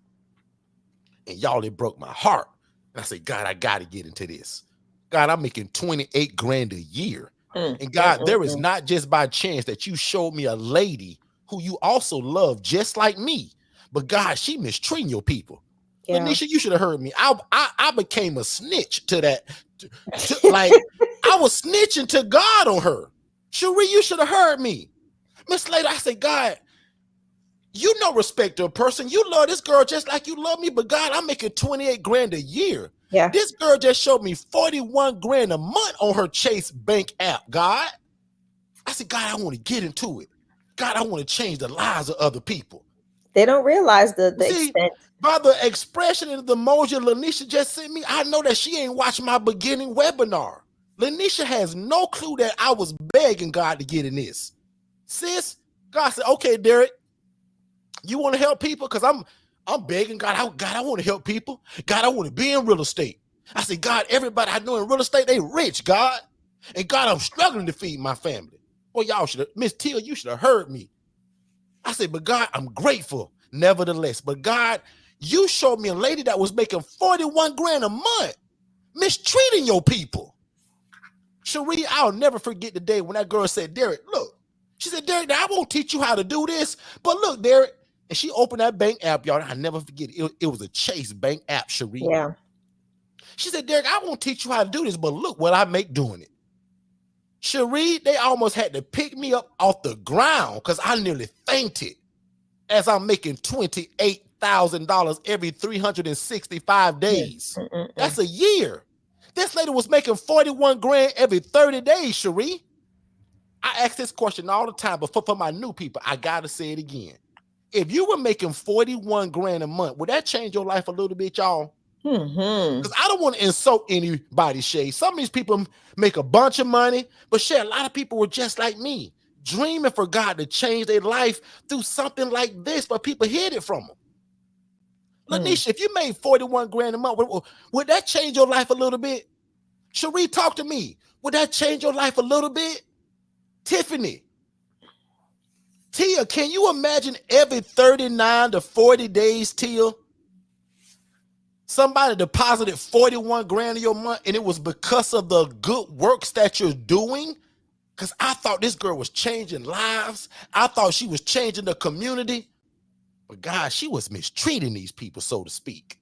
And y'all, it broke my heart. And I said, God, I got to get into this. God, I'm making 28 grand a year. And God, there is not just by chance that you showed me a lady who you also love just like me. But God, she mistreating your people. Yeah. Lanisha, you should have heard me. I became a snitch to that. Like, I was snitching to God on her. Cherie, you should have heard me. Miss Lady, I said, God, you know respect to a person. You love this girl just like you love me, but God, I'm making 28 grand a year. Yeah. This girl just showed me 41 grand a month on her Chase Bank app, God. I said, God, I want to get into it. God, I want to change the lives of other people. They don't realize the extent. By the expression and the emoji Lanisha just sent me, I know that she ain't watched my beginning webinar. Lanisha has no clue that I was begging God to get in this. Sis, God said, okay, Derek, you want to help people? Because I'm begging God, I want to help people. God, I want to be in real estate. I said, God, everybody I know in real estate, they rich, God. And God, I'm struggling to feed my family. Well, y'all should have, Miss Teal, you should have heard me. I said, but God, I'm grateful, nevertheless. But God, You showed me a lady that was making 41 grand a month, mistreating your people. Cherie, I'll never forget the day when that girl said, Derek, look. She said, Derek, I won't teach you how to do this, but look, Derek. And she opened that bank app, y'all. I never forget it. It was a Chase bank app, Cherie. Yeah. She said, Derek, I won't teach you how to do this, but look what I make doing it. Cherie, they almost had to pick me up off the ground because I nearly fainted as I'm making $28,000 every 365 days. That's a year. This lady was making 41 grand every 30 days, Cherie. I ask this question all the time, but for my new people, I got to say it again. If you were making 41 grand a month, would that change your life a little bit, y'all? Because I don't want to insult anybody, Shay. Some of these people make a bunch of money, but Shay, a lot of people were just like me, dreaming for God to change their life through something like this, but people hid it from them. Lanisha, if you made 41 grand a month, would that change your life a little bit? Cherie, talk to me. Would that change your life a little bit? Tiffany, Tia, can you imagine every 39 to 40 days, Tia, somebody deposited 41 grand in your month and it was because of the good works that you're doing? Because I thought this girl was changing lives. I thought she was changing the community. But God, she was mistreating these people, so to speak.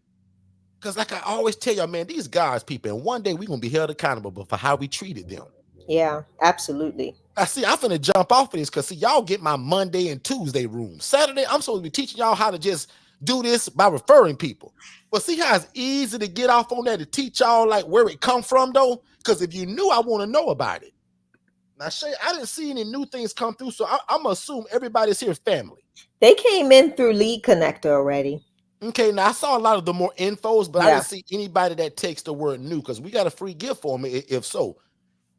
Because like I always tell y'all, man, these God's people, and one day we're going to be held accountable for how we treated them. Yeah, absolutely. I see, I'm finna jump off of this because see, y'all get my Monday and Tuesday room. Saturday, I'm supposed to be teaching y'all how to just do this by referring people. But see how it's easy to get off on that to teach y'all like where it come from though? Because if you knew, I want to know about it. Now, Shay, I didn't see any new things come through, so I'm gonna assume everybody's here family. They came in through Lead Connector already. Okay, now I saw a lot of the more infos, but I Yeah. didn't see anybody that takes the word new because we got a free gift for me if so.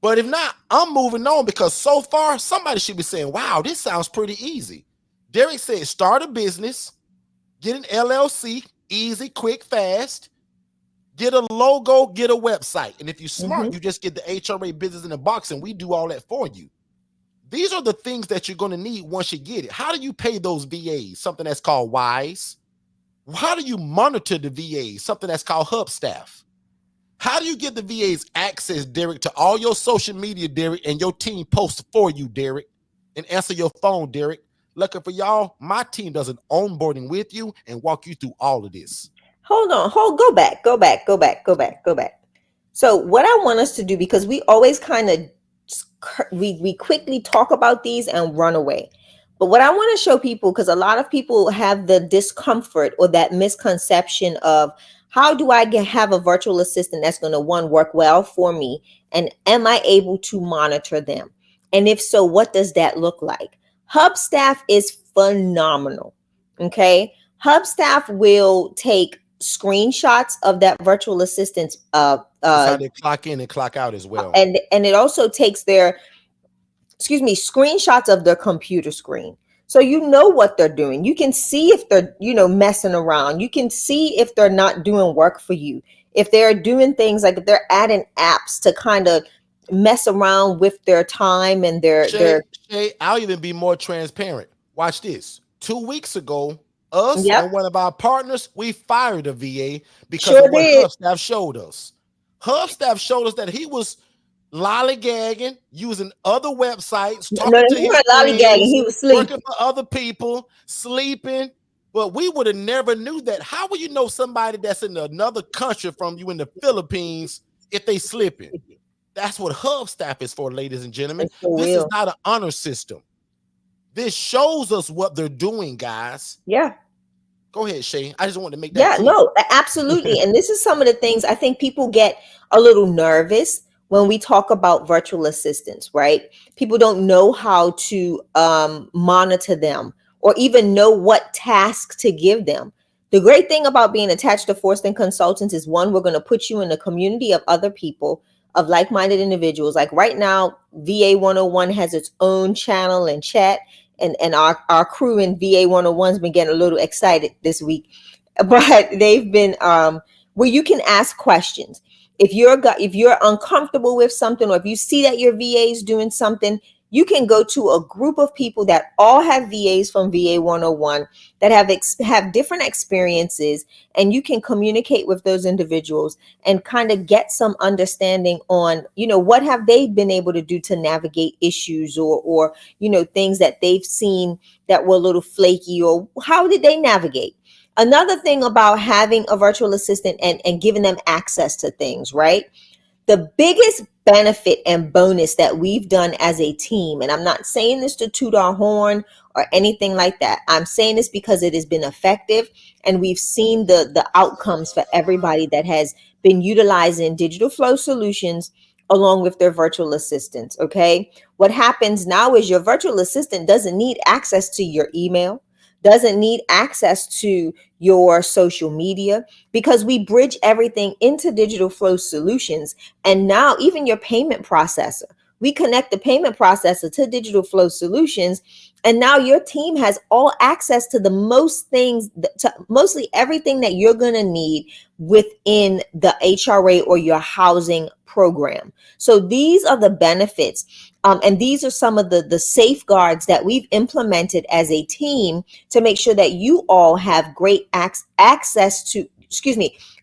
But if not, I'm moving on because so far somebody should be saying, wow, this sounds pretty easy. Derek said, start a business, get an LLC, easy, quick, fast, get a logo, get a website. And if you're smart, you just get the HRA Business in a box and we do all that for you. These are the things that you're going to need once you get it. How do you pay those VAs? Something that's called WISE. How do you monitor the VAs? Something that's called Hub Staff. How do you give the VAs access, Derek, to all your social media, Derek, and your team posts for you, Derek, and answer your phone, Derek? Lucky for y'all, my team does an onboarding with you and walk you through all of this. Hold on, go back. So what I want us to do, because we always kind of, we quickly talk about these and run away. But what I want to show people, because a lot of people have the discomfort or that misconception of, how do I have a virtual assistant that's going to, one, work well for me? And am I able to monitor them? And if so, what does that look like? Hub Staff is phenomenal. Okay. Hub Staff will take screenshots of that virtual assistant's That's how they clock in and clock out as well. And it also takes their, screenshots of their computer screen. So you know what they're doing. You can see if they're, messing around. You can see if they're not doing work for you. If they're doing things like if they're adding apps to kind of mess around with their time and their Shay, I'll even be more transparent. Watch this. 2 weeks ago, us and one of our partners, we fired a VA because of what Hub Staff showed us. Hub Staff showed us that he was lollygagging, using other websites, talking to his friends, he was sleeping, working for other people, sleeping. But we would have never knew that. How will you know somebody that's in another country from you in the Philippines if they slipping? That's what Hub Staff is for, ladies and gentlemen. This is not an honor system. This shows us what they're doing, guys. Yeah. Go ahead, Shay. I just wanted to make that clear. No, absolutely. And this is some of the things I think people get a little nervous when we talk about virtual assistants, right? People don't know how to monitor them or even know what tasks to give them. The great thing about being attached to Forston Consultants is, one, we're going to put you in a community of other people, of like-minded individuals. Like right now, VA 101 has its own channel and chat. And our crew in VA 101's been getting a little excited this week. But they've been where you can ask questions. If you're uncomfortable with something, or if you see that your VA is doing something, You can go to a group of people that all have VAs from VA 101 that have different experiences, and you can communicate with those individuals and kind of get some understanding on, what have they been able to do to navigate issues, or things that they've seen that were a little flaky, or how did they navigate. Another thing about having a virtual assistant and giving them access to things, right? The biggest benefit and bonus that we've done as a team, and I'm not saying this to toot our horn or anything like that. I'm saying this because it has been effective, and we've seen the outcomes for everybody that has been utilizing digital flow solutions along with their virtual assistants. Okay. What happens now is your virtual assistant doesn't need access to your email, doesn't need access to your social media, because we bridge everything into digital flow solutions. And now even your payment processor, we connect the payment processor to digital flow solutions. And now your team has all access to the most things, to mostly everything that you're going to need within the HRA or your housing program. So these are the benefits. And these are some of the safeguards that we've implemented as a team to make sure that you all have great access to,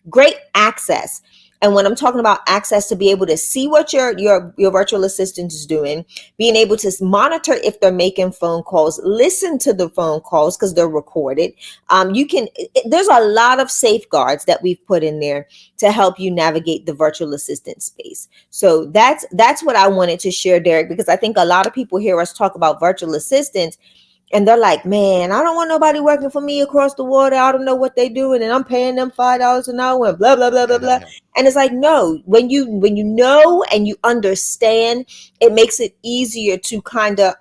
great access. And when I'm talking about access, to be able to see what your virtual assistant is doing, being able to monitor if they're making phone calls, listen to the phone calls because they're recorded. There's a lot of safeguards that we've put in there to help you navigate the virtual assistant space. So that's what I wanted to share, Derek, because I think a lot of people hear us talk about virtual assistants and they're like, man, I don't want nobody working for me across the water. I don't know what they're doing, and I'm paying them $5 an hour and blah, blah, blah, blah, blah. And it's like, no, when you know and you understand, it makes it easier to kind of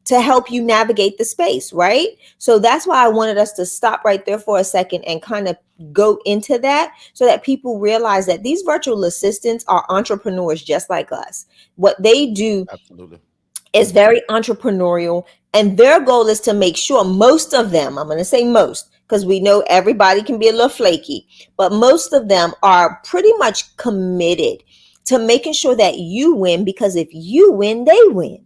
to help you navigate the space, right? So that's why I wanted us to stop right there for a second and kind of go into that, so that people realize that these virtual assistants are entrepreneurs just like us. What they do Absolutely. is very entrepreneurial, and their goal is to make sure, most of them, I'm going to say most, because we know everybody can be a little flaky, but most of them are pretty much committed to making sure that you win, because if you win, they win.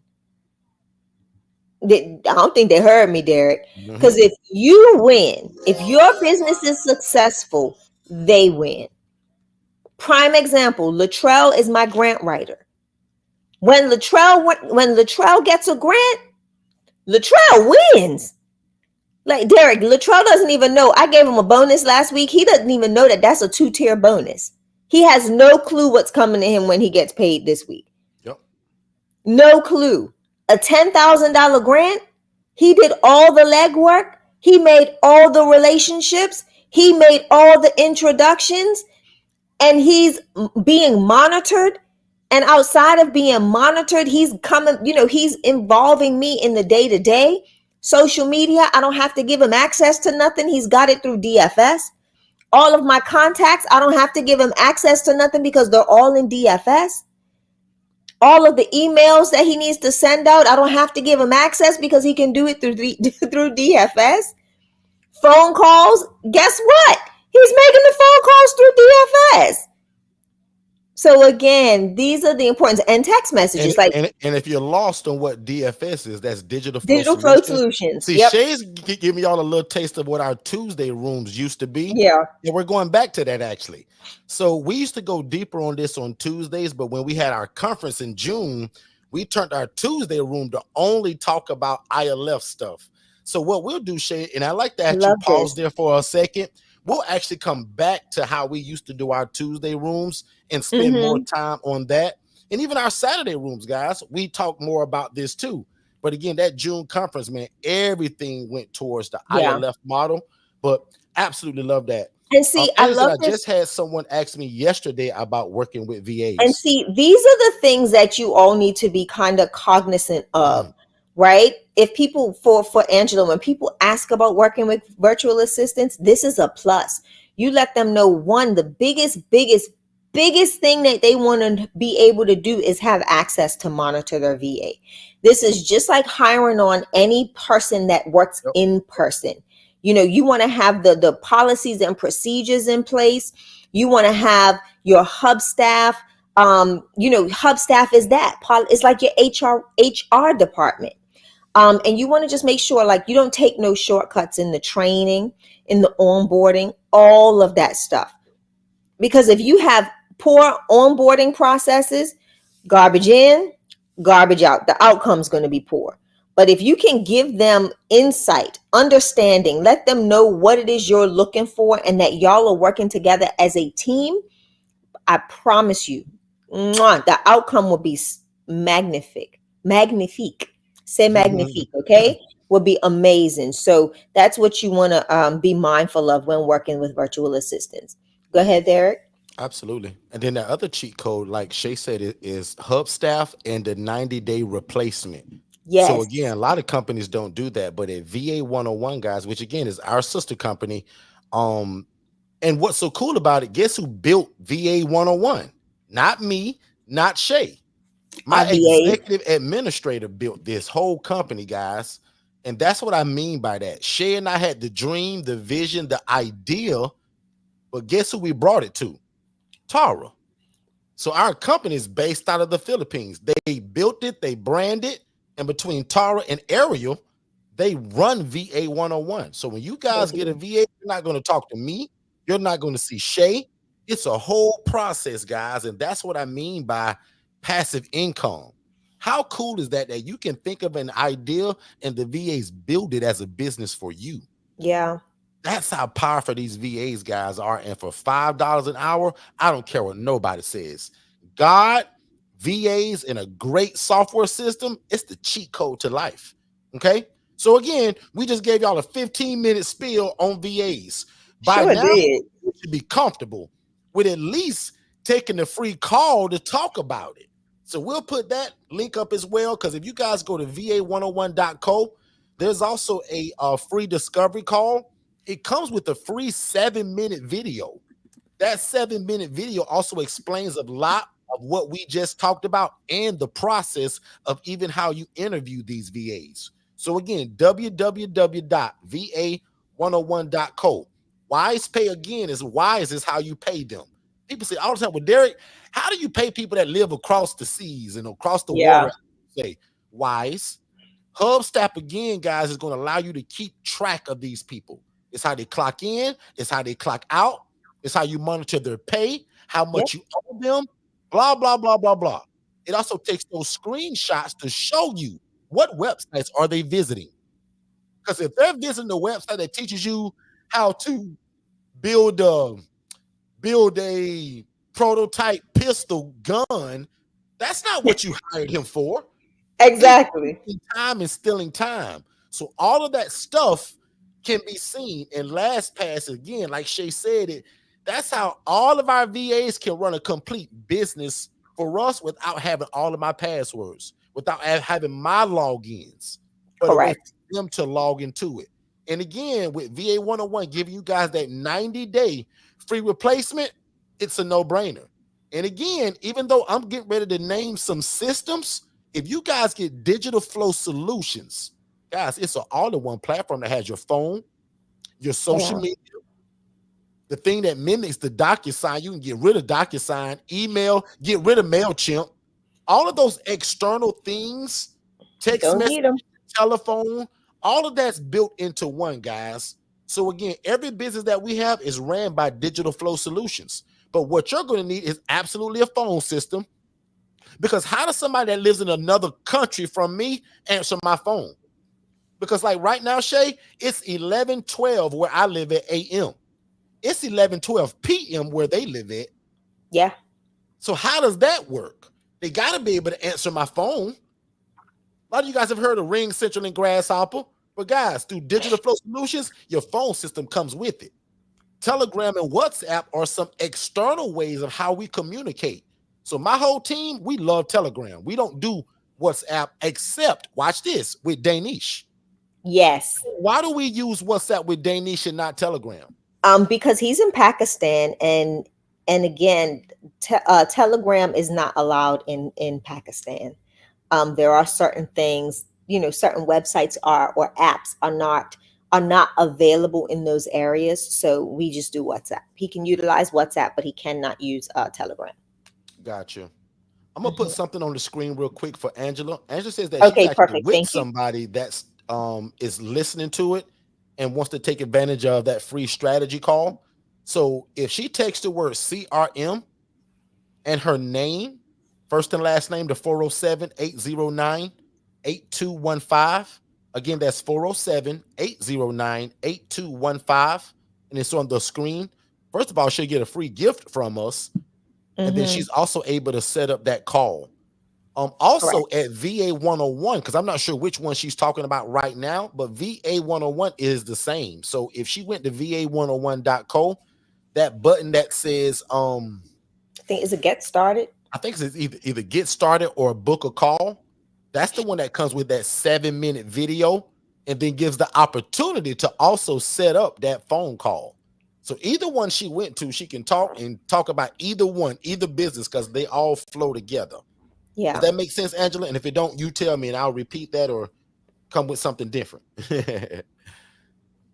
I don't think they heard me, Derek. Because if you win, if your business is successful, they win. Prime example, Latrell is my grant writer. When Latrell gets a grant, Latrell wins. Like, Derek, Latrell doesn't even know. I gave him a bonus last week. He doesn't even know that that's a 2-tier bonus. He has no clue what's coming to him when he gets paid this week. Yep. No clue. A $10,000 grant. He did all the legwork. He made all the relationships. He made all the introductions, and he's being monitored. And outside of being monitored, he's coming, he's involving me in the day-to-day. Social media, I don't have to give him access to nothing. He's got it through DFS. All of my contacts, I don't have to give him access to nothing because they're all in DFS. All of the emails that he needs to send out, I don't have to give him access because he can do it through through DFS. Phone calls, guess what? He's making the phone calls through DFS. So again, these are the importance, and text messages, And if you're lost on what DFS is, that's digital flow solutions. See, Yep. Shay's giving y'all a little taste of what our Tuesday rooms used to be. Yeah. And we're going back to that actually. So we used to go deeper on this on Tuesdays, but when we had our conference in June, we turned our Tuesday room to only talk about ILF stuff. So what we'll do, Shay, and I like that you pause there for a second. We'll actually come back to how we used to do our Tuesday rooms and spend more time on that. And even our Saturday rooms, guys, we talk more about this too. But again, that June conference, man, everything went towards the ILF model. But absolutely love that. And see, I love this. I just had someone ask me yesterday about working with VAs. And see, these are the things that you all need to be kind of cognizant of, right? If people, for Angela, when people ask about working with virtual assistants, this is a plus. You let them know, one, the biggest thing that they want to be able to do is have access to monitor their VA. This is just like hiring on any person that works in person. You want to have the policies and procedures in place. You want to have your hub staff Hub staff is that. It's like your HR department. And you want to just make sure, like, you don't take no shortcuts in the training, in the onboarding, all of that stuff. Because if you have poor onboarding processes, garbage in, garbage out, the outcome's going to be poor. But if you can give them insight, understanding, let them know what it is you're looking for and that y'all are working together as a team, I promise you, the outcome will be magnific. Magnifique. Say magnifique, okay? Will be amazing. So that's what you want to be mindful of when working with virtual assistants. Go ahead, Derek. Absolutely. And then the other cheat code, like Shay said, it is hub staff and the 90-day replacement. So Yes, again, a lot of companies don't do that, but at VA 101, guys, which again is our sister company, um, and what's so cool about it, guess who built VA 101? Not me, not Shay. My our VAs. executive administrator built this whole company, guys. And that's what I mean by that. Shay and I had the dream, the vision, the idea, but guess who we brought it to? Tara. So our company is based out of the Philippines. They built it, they branded, and between Tara and Ariel, they run VA 101. So when you guys get a VA, you're not going to talk to me. You're not going to see Shay. It's a whole process, guys. And that's what I mean by passive income. How cool is that? That you can think of an idea and the VAs build it as a business for you. Yeah, That's how powerful these VAs guys are. And for $5 an hour, I don't care what nobody says. God, VAs, and a great software system, it's the cheat code to life. Okay. So again, we just gave y'all a 15-minute spiel on VAs. By sure now, did. you should be comfortable with at least taking the free call to talk about it. So we'll put that link up as well. Because if you guys go to va101.co, there's also a free discovery call. It comes with a free 7-minute video. That 7-minute video also explains a lot of what we just talked about and the process of even how you interview these VAs. So again, www.va101.co. Wise pay again is wise is how you pay them. People say all the time, well, Derek, how do you pay people that live across the seas and across the Yeah, water? Say wise. Hubstaff again, guys, is going to allow you to keep track of these people. It's how they clock in, it's how they clock out, it's how you monitor their pay, how yeah, much you owe them, blah, blah, blah, blah, blah. It also takes those screenshots to show you what websites are they visiting. Because if they're visiting a website that teaches you how to build a build a prototype pistol gun, that's not what you hired him for. He's exactly. wasting time and stealing time. So all of that stuff can be seen in LastPass again, like Shay said it. That's how all of our VAs can run a complete business for us without having all of my passwords, without having my logins, but a way Correct. for them to log into it. And again, with VA 101 giving you guys that 90-day free replacement, it's a no-brainer. And again, even though I'm getting ready to name some systems, if you guys get Digital Flow Solutions, guys, it's an all-in-one platform that has your phone, your social Yeah. media, the thing that mimics the DocuSign. You can get rid of DocuSign, email, get rid of MailChimp, all of those external things, text Don't message, need them. telephone, all of that's built into one, guys. So again, every business that we have is ran by Digital Flow Solutions. But what you're going to need is absolutely a phone system. Because how does somebody that lives in another country from me answer my phone? Because like right now, Shay, it's 11:12 where I live at AM. It's 11:12 PM where they live at. Yeah. So how does that work? They got to be able to answer my phone. A lot of you guys have heard of Ring Central and Grasshopper. But guys, through Digital Flow Solutions, your phone system comes with it. Telegram and WhatsApp are some external ways of how we communicate. So my whole team, we love Telegram. We don't do WhatsApp except, watch this, with Danish. Yes. Why do we use WhatsApp with Danish and not Telegram? Because he's in Pakistan, and again, Telegram is not allowed in Pakistan. There are certain things, certain websites are or apps are not available in those areas. So we just do WhatsApp. He can utilize WhatsApp, but he cannot use Telegram. Gotcha. I'm gonna put Mhm. something on the screen real quick for Angela. Angela says that she's Okay, actually perfect. with Thank you. somebody that's is listening to it and wants to take advantage of that free strategy call. So if she takes the word CRM and her name, first and last name, to 407-809-8215. Again, that's 407-809-8215. And it's on the screen. First of all, she'll get a free gift from us. And then Hmm. she's also able to set up that call. Also Correct. at VA 101, because I'm not sure which one she's talking about right now, but VA 101 is the same. So if she went to va101.co, that button that says I think is it get started? I think it's either get started or book a call. That's the one that comes with that 7-minute video and then gives the opportunity to also set up that phone call. So either one she went to, she can talk about either one, either business, because they all flow together. Does Yeah. that make sense, Angela? And if it don't, you tell me and I'll repeat that or come with something different.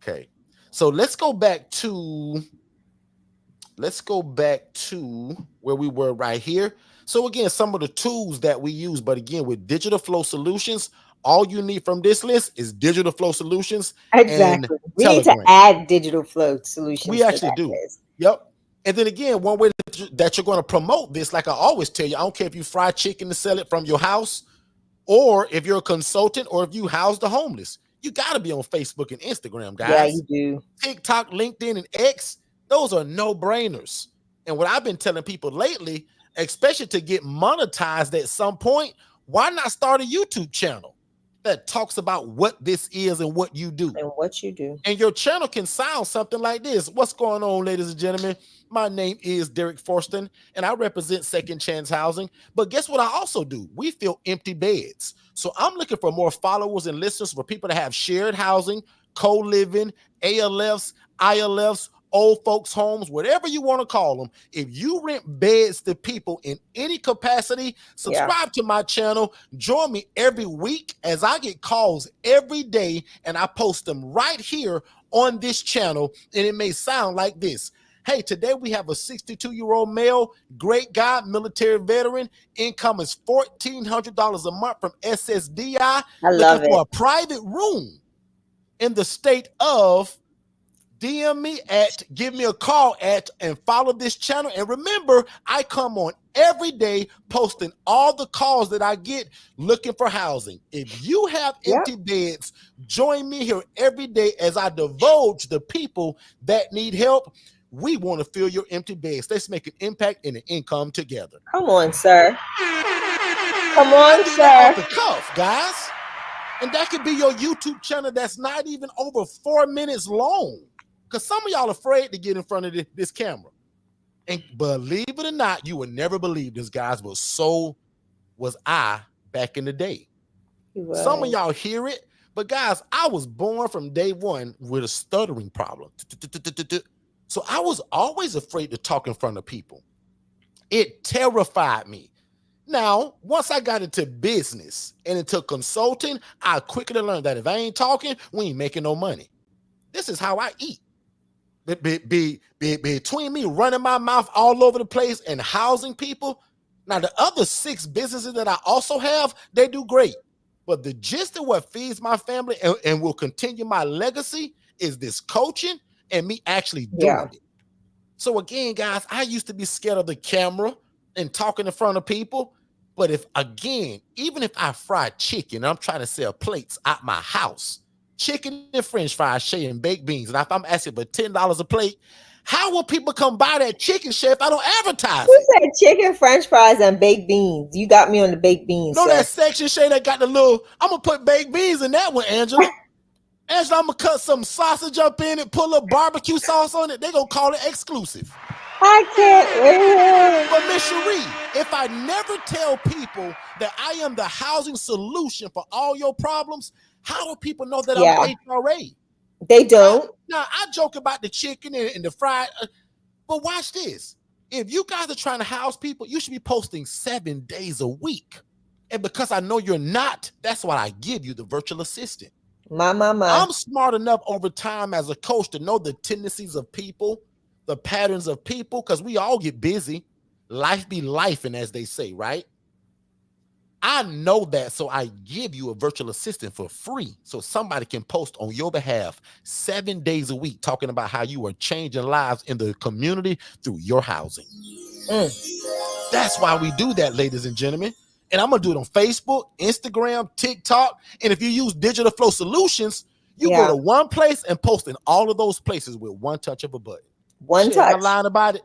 Okay. So let's go back to where we were right here. So again, some of the tools that we use, but again, with Digital Flow Solutions, all you need from this list is Digital Flow Solutions and Exactly. We need to Telegram. add digital flow We solutions to actually that do. list. Yep. And then again, one way that you're going to promote this, like I always tell you, I don't care if you fry chicken to sell it from your house, or if you're a consultant, or if you house the homeless. You got to be on Facebook and Instagram, Yeah, you guys. do. TikTok, LinkedIn, and X, those are no brainers. And what I've been telling people lately, especially to get monetized at some point, why not start a YouTube channel that talks about what this is and what you do? And what you do. And your channel can sound something like this. What's going on, ladies and gentlemen? My name is Derek Forston, and I represent Second Chance Housing. But guess what I also do? We fill empty beds. So I'm looking for more followers and listeners for people that have shared housing, co-living, ALFs, ILFs, old folks homes, whatever you want to call them. If you rent beds to people in any capacity, Yeah. subscribe to my channel. Join me every week as I get calls every day and I post them right here on this channel. And it may sound like this. Hey, today we have a 62-year-old male, great guy, military veteran. Income is $1,400 a month from SSDI, I looking love for it. a private room in the state of. DM me at, give me a call at, and follow this channel. And remember, I come on every day posting all the calls that I get looking for housing. If you have Yep. empty beds, join me here every day as I divulge the people that need help. We want to fill your empty beds. Let's make an impact and an income together. Come on, sir. Come I on, do that off sir. the cuff, guys. And that could be your YouTube channel that's not even over 4 minutes long. Because some of y'all afraid to get in front of this camera. And believe it or not, you would never believe this, guys, but so was I back in the day. He Some of was. y'all hear it, but guys, I was born from day one with a stuttering problem. So I was always afraid to talk in front of people. It terrified me. Now, once I got into business and into consulting, I quickly learned that if I ain't talking, we ain't making no money. This is how I eat. Between me running my mouth all over the place and housing people, now the other 6 businesses that I also have, they do great. But the gist of what feeds my family and will continue my legacy is this coaching and me actually Yeah. doing it. So again, guys, I used to be scared of the camera and talking in front of people. But even if I fry chicken and I'm trying to sell plates at my house, chicken and French fries, Shay, and baked beans, and if I'm asking for $10 a plate, how will people come buy that chicken, Shay, if I don't advertise Who it? said chicken, French fries, and baked beans? You got me on the baked beans, Know that sir. section, Shay, that got the little, I'm going to put baked beans in that one, Angela. Angela, I'm going to cut some sausage up in it, put a little barbecue sauce on it. They going to call it exclusive. I can't wait. But Miss Cherie, if I never tell people that I am the housing solution for all your problems, how do people know that I'm Yeah, HRA? they don't. Now, I joke about the chicken and the fried, but watch this. If you guys are trying to house people, you should be posting 7 days a week. And because I know you're not, that's why I give you the virtual assistant. My. I'm smart enough over time as a coach to know the tendencies of people, the patterns of people, because we all get busy. Life be lifing, as they say, right? I know that, so I give you a virtual assistant for free so somebody can post on your behalf 7 days a week talking about how you are changing lives in the community through your housing. That's why we do that, ladies and gentlemen. And I'm going to do it on Facebook, Instagram, TikTok. And if you use Digital Flow Solutions, you go Yeah. to one place and post in all of those places with one touch of a button. One Shit, am I touch. lying about it?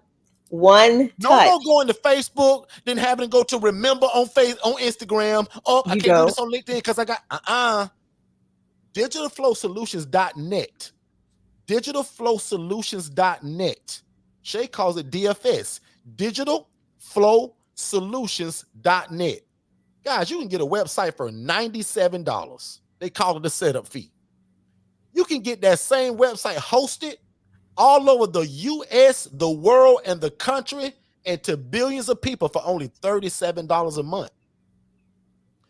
One No touch. more going to Facebook, then having to go to remember on Instagram. Oh, I You can't do don't. this on LinkedIn because I got digitalflowsolutions.net. Digitalflowsolutions.net. Shay calls it DFS. Digitalflowsolutions.net. Guys, you can get a website for $97. They call it a setup fee. You can get that same website hosted all over the US, the world, and the country, and to billions of people for only $37 a month.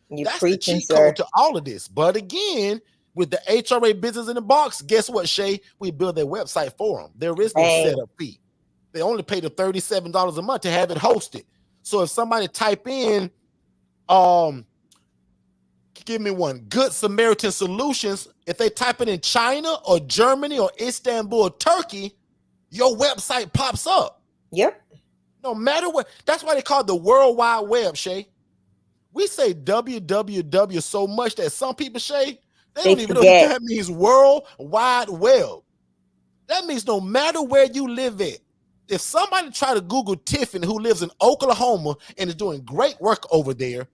You That's the preaching, cheat sir. code to all of this. But again, with the HRA Business in the box, guess what, Shay? We build their website for them. There is no setup fee. They only pay the $37 a month to have it hosted. So if somebody type in, give me one, Good Samaritan Solutions, if they type it in China or Germany or Istanbul or Turkey, your website pops up. Yep. No matter what. That's why they call it the World Wide Web, Shay. We say www so much that some people, Shay, they don't even know if that means World Wide Web. That means no matter where you live at, if somebody try to Google Tiffany who lives in Oklahoma and is doing great work over there,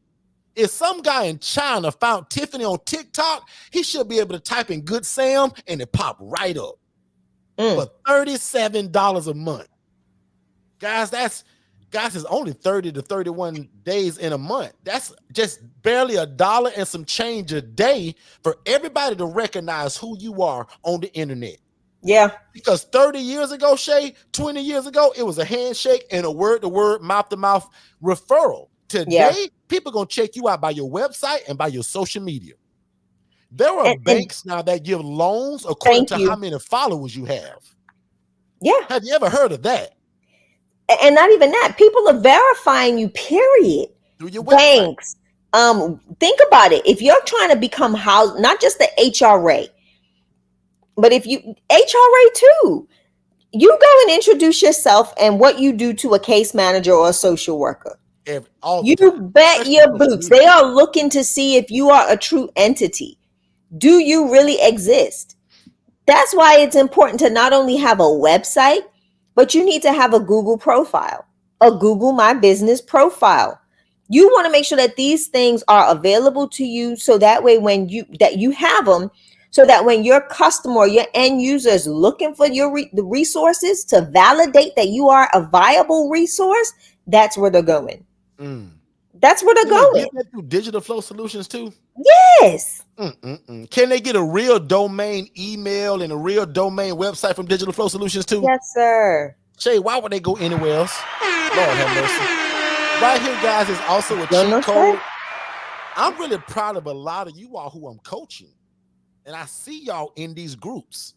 if some guy in China found Tiffany on TikTok, he should be able to type in Good Sam and it pop right up for $37 a month. Guys, it's only 30 to 31 days in a month. That's just barely $1 and some change a day for everybody to recognize who you are on the internet. Yeah. Because 30 years ago, Shay, 20 years ago, it was a handshake and a word-to-word, mouth-to-mouth referral. Today, people going to check you out by your website and by your social media. There are banks now that give loans according to how many followers you have. Yeah. Have you ever heard of that? And not even that. People are verifying you, period. Through your banks. Think about it. If you're trying to become housed, not just the HRA, but if you HRA too, you go and introduce yourself and what you do to a case manager or a social worker. You bet your boots. They are looking to see if you are a true entity. Do you really exist? That's why it's important to not only have a website, but you need to have a Google profile, a Google My Business profile. You want to make sure that these things are available to you so that way when you have them, so that when your customer or your end user is looking for the resources to validate that you are a viable resource, that's where they're going. That's where they're going. They get that through Digital Flow Solutions too? Yes. Can they get a real domain email and a real domain website from Digital Flow Solutions too? Yes, sir. Shay, why would they go anywhere else? Lord have mercy. Right here, guys, is also a cheat code. I'm really proud of a lot of you all who I'm coaching. And I see y'all in these groups.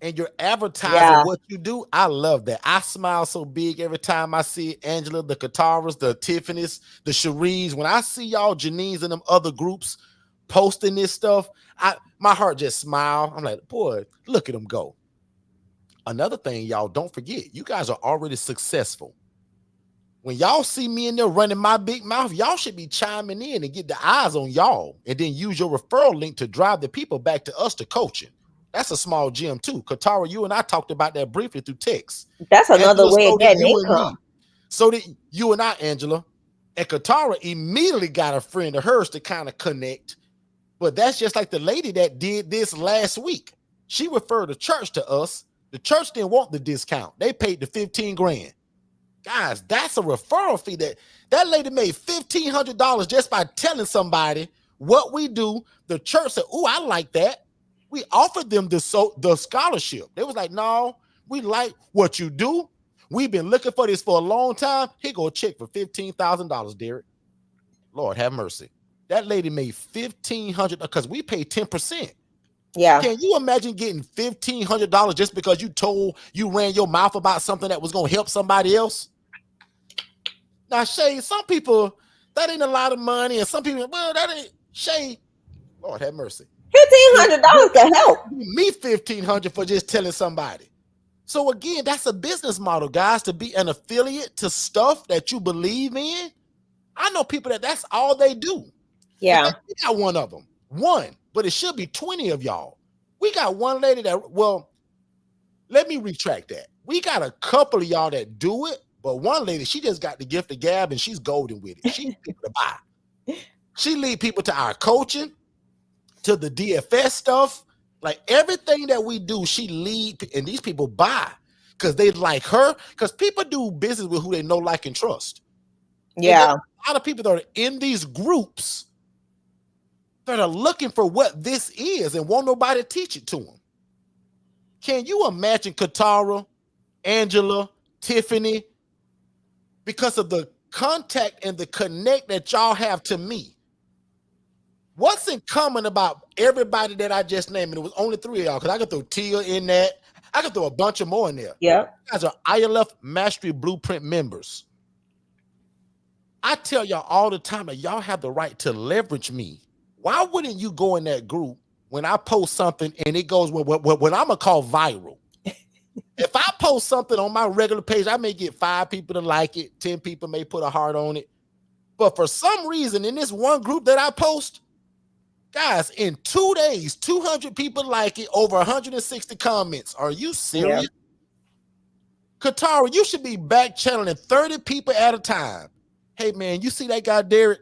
And you're advertising what you do. I love that. I smile so big every time I see Angela, the Kataras, the Tiffany's, the Cheries. When I see y'all, Janine's, and them other groups posting this stuff, my heart just smile. I'm like, boy, look at them go. Another thing, y'all, don't forget, you guys are already successful. When y'all see me in there running my big mouth, y'all should be chiming in and get the eyes on y'all and then use your referral link to drive the people back to us to coaching. That's a small gem too. Katara, you and I talked about that briefly through text. That's another way of getting income. So did you and I, Angela. And Katara immediately got a friend of hers to kind of connect. But that's just like the lady that did this last week. She referred the church to us. The church didn't want the discount. They paid the 15 grand. Guys, that's a referral fee. That lady made $1,500 just by telling somebody what we do. The church said, "Oh, I like that." We offered them the scholarship. They was like, "No, we like what you do. We've been looking for this for a long time. Here go a check for $15,000, Derek." Lord have mercy. That lady made $1,500 because we paid 10%. Yeah. Can you imagine getting $1,500 just because you ran your mouth about something that was going to help somebody else? Now, Shay, some people, that ain't a lot of money, and some people, well, that ain't Shay. Lord have mercy. Fifteen Give, hundred give, dollars can help. give me 1,500 for just telling somebody. So again, that's a business model, guys, to be an affiliate to stuff that you believe in. I know people that's all they do. In Yeah. fact, we got one of them, one, but it should be 20 of y'all. We got one lady that, well, let me retract that. We got a couple of y'all that do it, but one lady, she just got the gift of gab and she's golden with it. She people to buy. She lead people to our coaching, to the DFS stuff. Like everything that we do, she lead, and these people buy because they like her. Because people do business with who they know, like, and trust. And there's Yeah. a lot of people that are in these groups that are looking for what this is and won't nobody teach it to them. Can you imagine Katara, Angela, Tiffany, because of the contact and the connect that y'all have to me? What's in common about everybody that I just named? And it was only 3 of y'all, because I could throw Tia in that. I could throw a bunch of more in there. Yep. You guys are ILF Mastery Blueprint members. I tell y'all all the time that y'all have the right to leverage me. Why wouldn't you go in that group when I post something and it goes what I'm gonna call viral? If I post something on my regular page, I may get 5 people to like it, 10 people may put a heart on it. But for some reason, in this one group that I post, guys, in 2 days, 200 people like it, over 160 comments. Are you serious? Yeah. Katara, you should be back channeling 30 people at a time. Hey, man, you see that guy, Derek?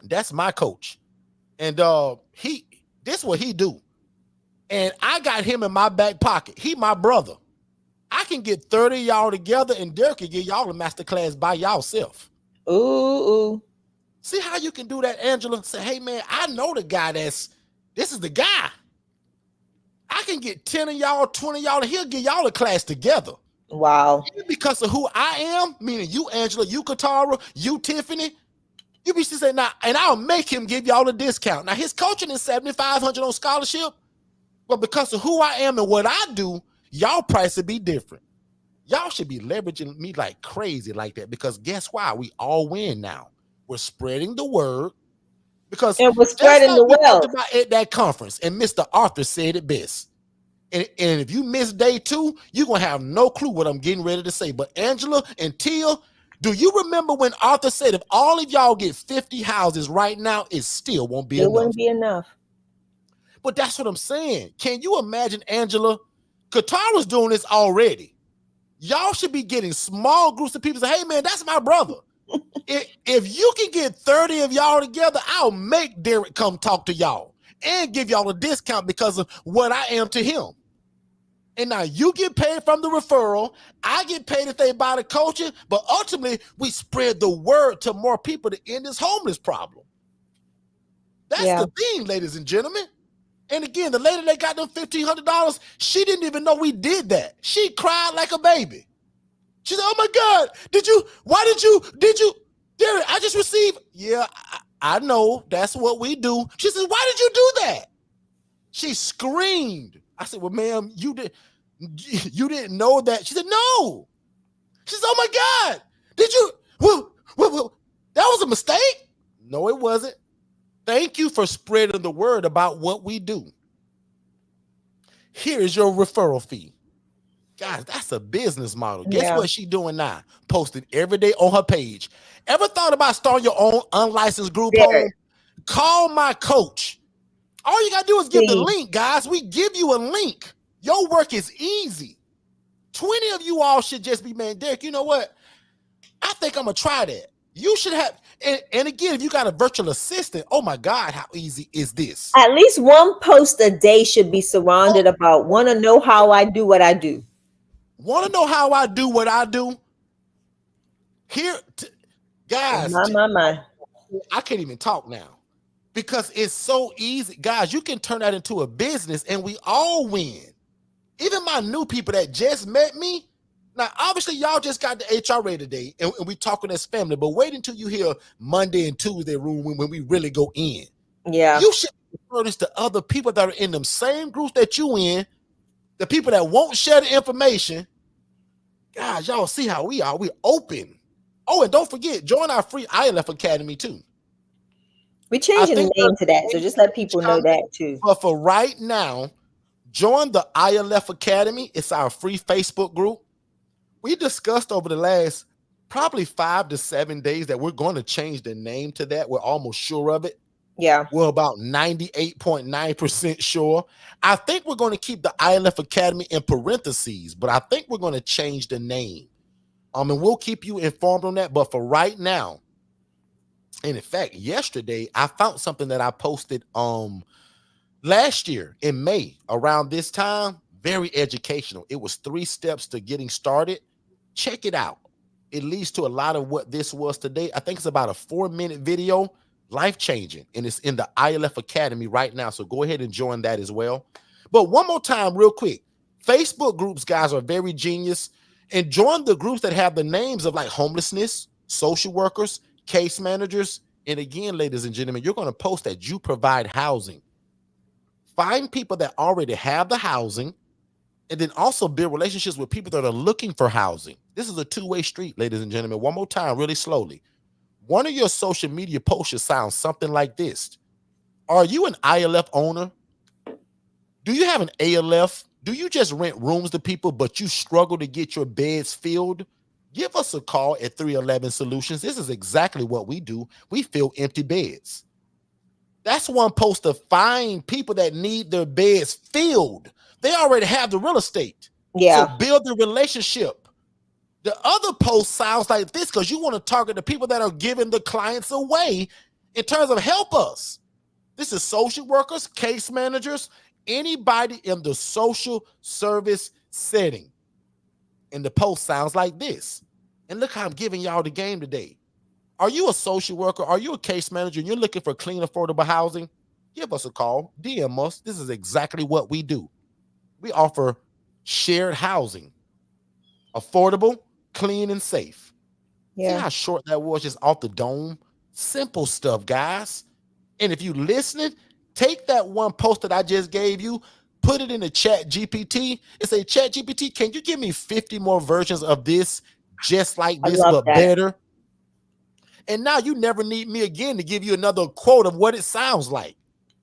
That's my coach. And this is what he do. And I got him in my back pocket. He my brother. I can get 30 of y'all together, and Derek can get y'all a masterclass by y'allself. Ooh. See how you can do that, Angela? Say, hey, man, I know the guy this is the guy. I can get 10 of y'all, 20 of y'all, and he'll get y'all a class together. Wow. Even because of who I am, meaning you, Angela, you, Katara, you, Tiffany, you be saying, now, and I'll make him give y'all a discount. Now, his coaching is $7,500 on scholarship, but because of who I am and what I do, y'all price would be different. Y'all should be leveraging me like crazy like that, because guess why? We all win now. We're spreading the word, because and we're just spreading like the we talked wealth. about at that conference, and Mr. Arthur said it best. And if you miss day 2, you're going to have no clue what I'm getting ready to say. But Angela and Tia, do you remember when Arthur said if all of y'all get 50 houses right now, it still won't be enough? Wouldn't be enough. But that's what I'm saying. Can you imagine, Angela? Katara's doing this already. Y'all should be getting small groups of people say, hey, man, that's my brother. If you can get 30 of y'all together, I'll make Derek come talk to y'all and give y'all a discount because of what I am to him. And now you get paid from the referral. I get paid if they buy the coaching. But ultimately, we spread the word to more people to end this homeless problem. That's the thing, ladies and gentlemen. And again, the lady that got them $1,500, she didn't even know we did that. She cried like a baby. She said, oh my God, did you, Derek, I just received. Yeah, I know, that's what we do. She said, why did you do that? She screamed. I said, well, ma'am, you didn't know that? She said, no. She said, oh my God, did you, well, that was a mistake? No, it wasn't. Thank you for spreading the word about what we do. Here is your referral fee. Guys, that's a business model. Guess what she's doing now? Posting every day on her page. Ever thought about starting your own unlicensed group home? Call my coach. All you got to do is give the link, guys. We give you a link. Your work is easy. 20 of you all should just be, man, Derek, you know what? I think I'm going to try that. You should have, and again, if you got a virtual assistant, oh my God, how easy is this? At least one post a day should be surrounded about want to know how I do what I do. Want to know how I do what I do? Here, guys, my. I can't even talk now because it's so easy. Guys, you can turn that into a business and we all win. Even my new people that just met me. Now, obviously, y'all just got the HRA today and we talking as family, but wait until you hear Monday and Tuesday room when we really go in. Yeah. You should refer this to other people that are in them same groups that you in, the people that won't share the information. Guys, y'all see how we are. We're open Oh, and don't forget, join our free ILF Academy too. We're I changing the think there's name to that, so a just let change people know coming, that too. but for right now, join the ILF Academy. It's our free Facebook group. We discussed over the last probably 5 to 7 days that we're going to change the name to that. We're almost sure of it. Yeah, We're about 98.9% sure. I think we're going to keep the ILF Academy in parentheses, but I think we're going to change the name. And we'll keep you informed on that. But for right now, and in fact, yesterday I found something that I posted last year in May around this time, very educational. It was 3 steps to getting started. Check it out. It leads to a lot of what this was today. I think it's about a 4-minute video, life changing, and it's in the ILF Academy right now. So go ahead and join that as well. But one more time, real quick, Facebook groups, guys, are very genius. And join the groups that have the names of like homelessness, social workers, case managers. And again, ladies and gentlemen, you're going to post that you provide housing. Find people that already have the housing, and then also build relationships with people that are looking for housing. This is a two-way street, ladies and gentlemen. One more time, really slowly. One of your social media posts should sound something like this. Are you an ILF owner? Do you have an ALF? Do you just rent rooms to people, but you struggle to get your beds filled? Give us a call at 311 Solutions. This is exactly what we do. We fill empty beds. That's one post to find people that need their beds filled. They already have the real estate. So yeah, build the relationship. The other post sounds like this because you want to target the people that are giving the clients away in terms of help us. This is social workers, case managers, anybody in the social service setting. And the post sounds like this. And look how I'm giving y'all the game today. Are you a social worker? Are you a case manager and you're looking for clean, affordable housing? Give us a call. DM us. This is exactly what we do. We offer shared housing, affordable, clean, and safe. See yeah. how short that was just off the dome? Simple stuff, guys. And if you listening, take that one post that I just gave you, put it in the chat GPT and say, Chat GPT, can you give me 50 more versions of this just like I this, love but that. better? And now you never need me again to give you another quote of what it sounds like.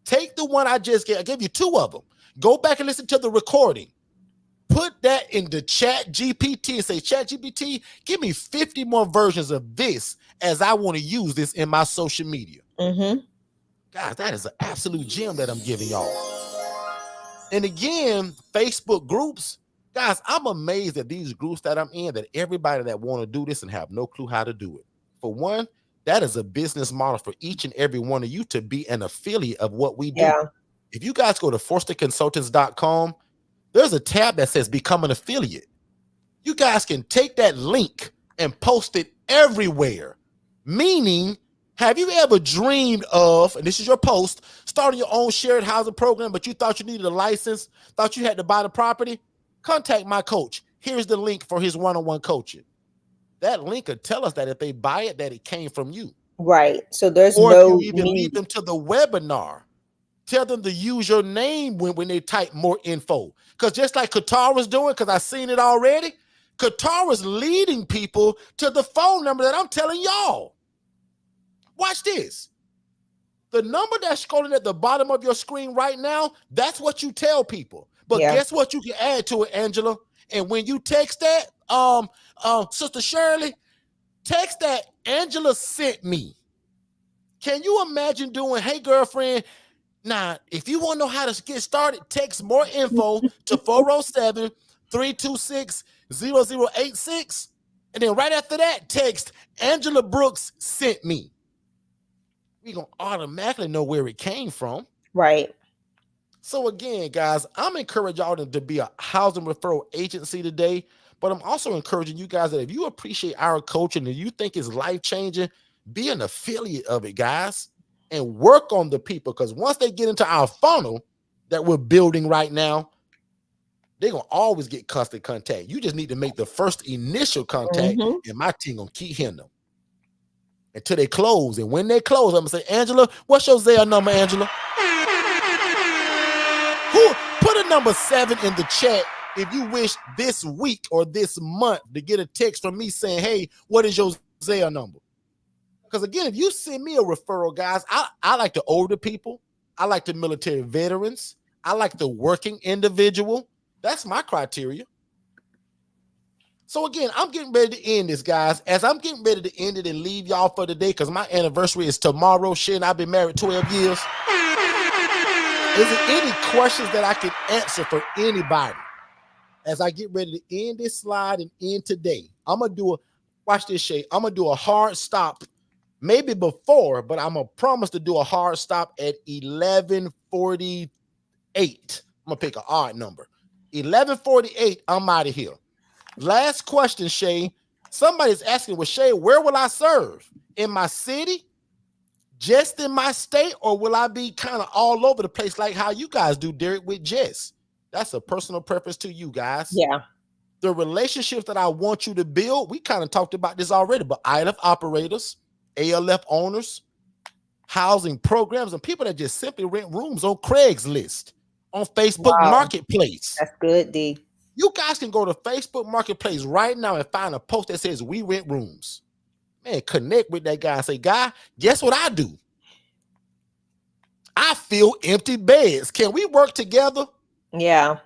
Take the one I just gave. I gave you 2 of them. Go back and listen to the recording. Put that in the chat GPT and say, Chat GPT, give me 50 more versions of this as I want to use this in my social media. Mm-hmm. Guys, that is an absolute gem that I'm giving y'all. And again, Facebook groups, guys, I'm amazed at these groups that I'm in, that everybody that want to do this and have no clue how to do it. For one, that is a business model for each and every one of you to be an affiliate of what we do. Yeah. If you guys go to forstonconsultants.com, there's a tab that says become an affiliate. You guys can take that link and post it everywhere. Meaning, have you ever dreamed of, and this is your post, starting your own shared housing program, but you thought you needed a license, thought you had to buy the property? Contact my coach. Here's the link for his one-on-one coaching. That link could tell us that if they buy it, that it came from you. Right. So there's Or if you no even lead need. them to the webinar, tell them to use your name when they type more info. Because just like Katara's doing, because I've seen it already, Katara's leading people to the phone number that I'm telling y'all. Watch this. The number that's scrolling at the bottom of your screen right now, that's what you tell people. But Yeah. guess what? You can add to it, Angela. And when you text that, Sister Shirley, text that Angela sent me. Can you imagine doing, hey, girlfriend, now, if you want to know how to get started, text more info to 407 326 0086. And then right after that, text Angela Brooks sent me. We're going to automatically know where it came from. Right. So again, guys, I'm encouraging y'all to be a housing referral agency today, but I'm also encouraging you guys that if you appreciate our coaching and you think it's life-changing, be an affiliate of it, guys, and work on the people, because once they get into our funnel that we're building right now, they're going to always get constant contact. You just need to make the first initial contact, Mm-hmm. and my team going to keep hitting them until they close. And when they close, I'm going to say, Angela, what's your Zelle number, Angela? Who put a number 7 in the chat if you wish this week or this month to get a text from me saying, hey, what is your Zelle number. Because again, if you send me a referral, guys, I like the older people. I like the military veterans. I like the working individual. That's my criteria. So again, I'm getting ready to end this, guys. As I'm getting ready to end it and leave y'all for the day, because my anniversary is tomorrow. Shit, and I've been married 12 years. Is there any questions that I can answer for anybody? As I get ready to end this slide and end today, I'm gonna do a watch this shade. I'm gonna do a hard stop, maybe before, but I'm gonna promise to do a hard stop at 11:48. I'm gonna pick an odd number. 11:48. I'm out of here. Last question, Shay. Somebody's asking, well, Shay, where will I serve? In my city? Just in my state? Or will I be kind of all over the place like how you guys do, Derek, with Jess? That's a personal preference to you guys. Yeah. The relationships that I want you to build, we kind of talked about this already, but ILF operators, ALF owners, housing programs, and people that just simply rent rooms on Craigslist, on Facebook Wow. Marketplace. That's good, D. You guys can go to Facebook Marketplace right now and find a post that says we rent rooms. Man, connect with that guy and say, guy, guess what I do? I fill empty beds. Can we work together? Yeah.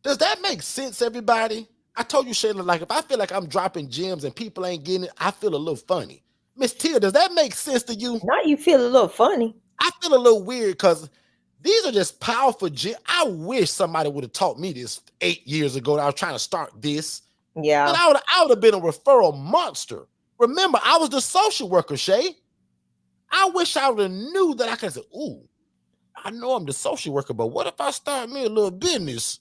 Does that make sense, everybody? I told you, Shayla, like if I feel like I'm dropping gems and people ain't getting it, I feel a little funny. Miss Tia, does that make sense to you? Now you feel a little funny. I feel a little weird because these are just powerful gems. I wish somebody would have taught me this 8 years ago that I was trying to start this. Yeah. But I would have been a referral monster. Remember, I was the social worker, Shay. I wish I would have knew that I could say, ooh, I know I'm the social worker, but what if I start me a little business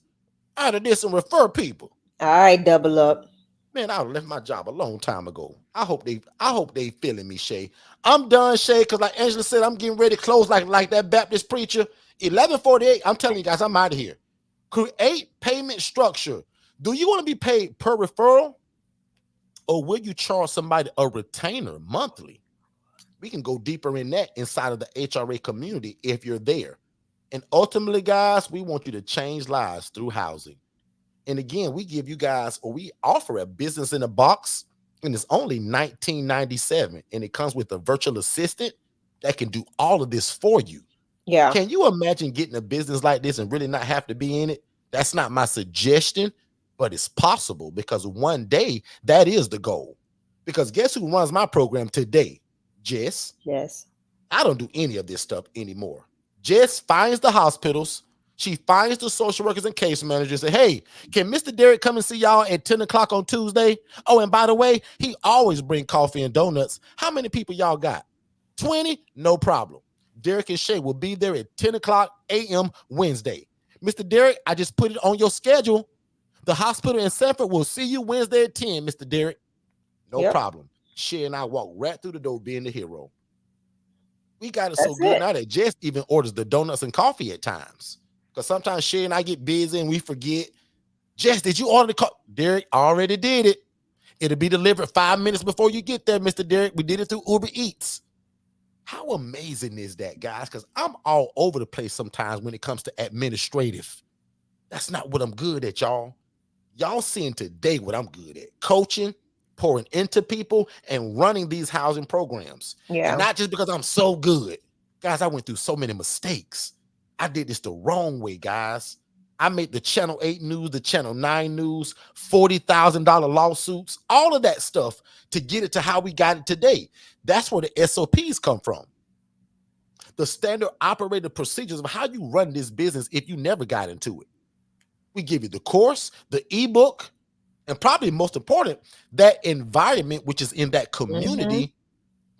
out of this and refer people? All right, double up. Man, I would have left my job a long time ago. I hope they feeling me, Shay. I'm done, Shay, because like Angela said, I'm getting ready to close like that Baptist preacher. 11:48. I'm telling you guys, I'm out of here. Create payment structure. Do you want to be paid per referral? Or will you charge somebody a retainer monthly? We can go deeper in that inside of the HRA community if you're there. And ultimately, guys, we want you to change lives through housing. And again, we give you guys, or we offer a business in a box, and it's only $19.97. And it comes with a virtual assistant that can do all of this for you. Yeah. Can you imagine getting a business like this and really not have to be in it? That's not my suggestion, but it's possible because one day that is the goal. Because guess who runs my program today? Jess. Yes. I don't do any of this stuff anymore. Jess finds the hospitals. She finds the social workers and case managers and say, hey, can Mr. Derek come and see y'all at 10 o'clock on Tuesday? Oh, and by the way, he always bring coffee and donuts. How many people y'all got? 20? No problem. Derek and Shay will be there at 10 o'clock a.m. Wednesday. Mr. Derek, I just put it on your schedule. The hospital in Sanford will see you Wednesday at 10, Mr. Derek. No problem. Shay and I walk right through the door being the hero. We got it so good now that Jess even orders the donuts and coffee at times. Because sometimes Shay and I get busy and we forget. Jess, did you order the coffee? Derek already did it. It'll be delivered 5 minutes before you get there, Mr. Derek. We did it through Uber Eats. How amazing is that, guys? Because I'm all over the place sometimes when it comes to administrative. That's not what I'm good at, y'all. Y'all seeing today what I'm good at. Coaching, pouring into people, and running these housing programs. Yeah. And not just because I'm so good. Guys, I went through so many mistakes. I did this the wrong way, guys. I made the Channel 8 news, the Channel 9 news, $40,000 lawsuits, all of that stuff to get it to how we got it today. That's where the SOPs come from. The standard operating procedures of how you run this business if you never got into it. We give you the course, the ebook, and probably most important, that environment, which is in that community,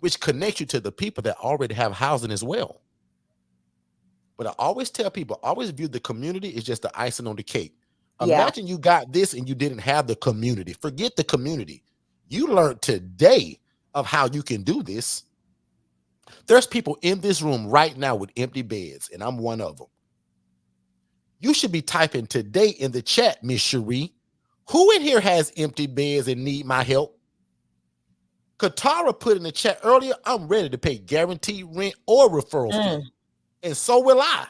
which connects you to the people that already have housing as well. But I always tell people, always view the community as just the icing on the cake. Imagine you got this and you didn't have the community. Forget the community. You learned today of how you can do this. There's people in this room right now with empty beds, and I'm one of them. You should be typing today in the chat, Miss Cherie. Who in here has empty beds and need my help? Katara put in the chat earlier, I'm ready to pay guaranteed rent or referral fee. And so will I.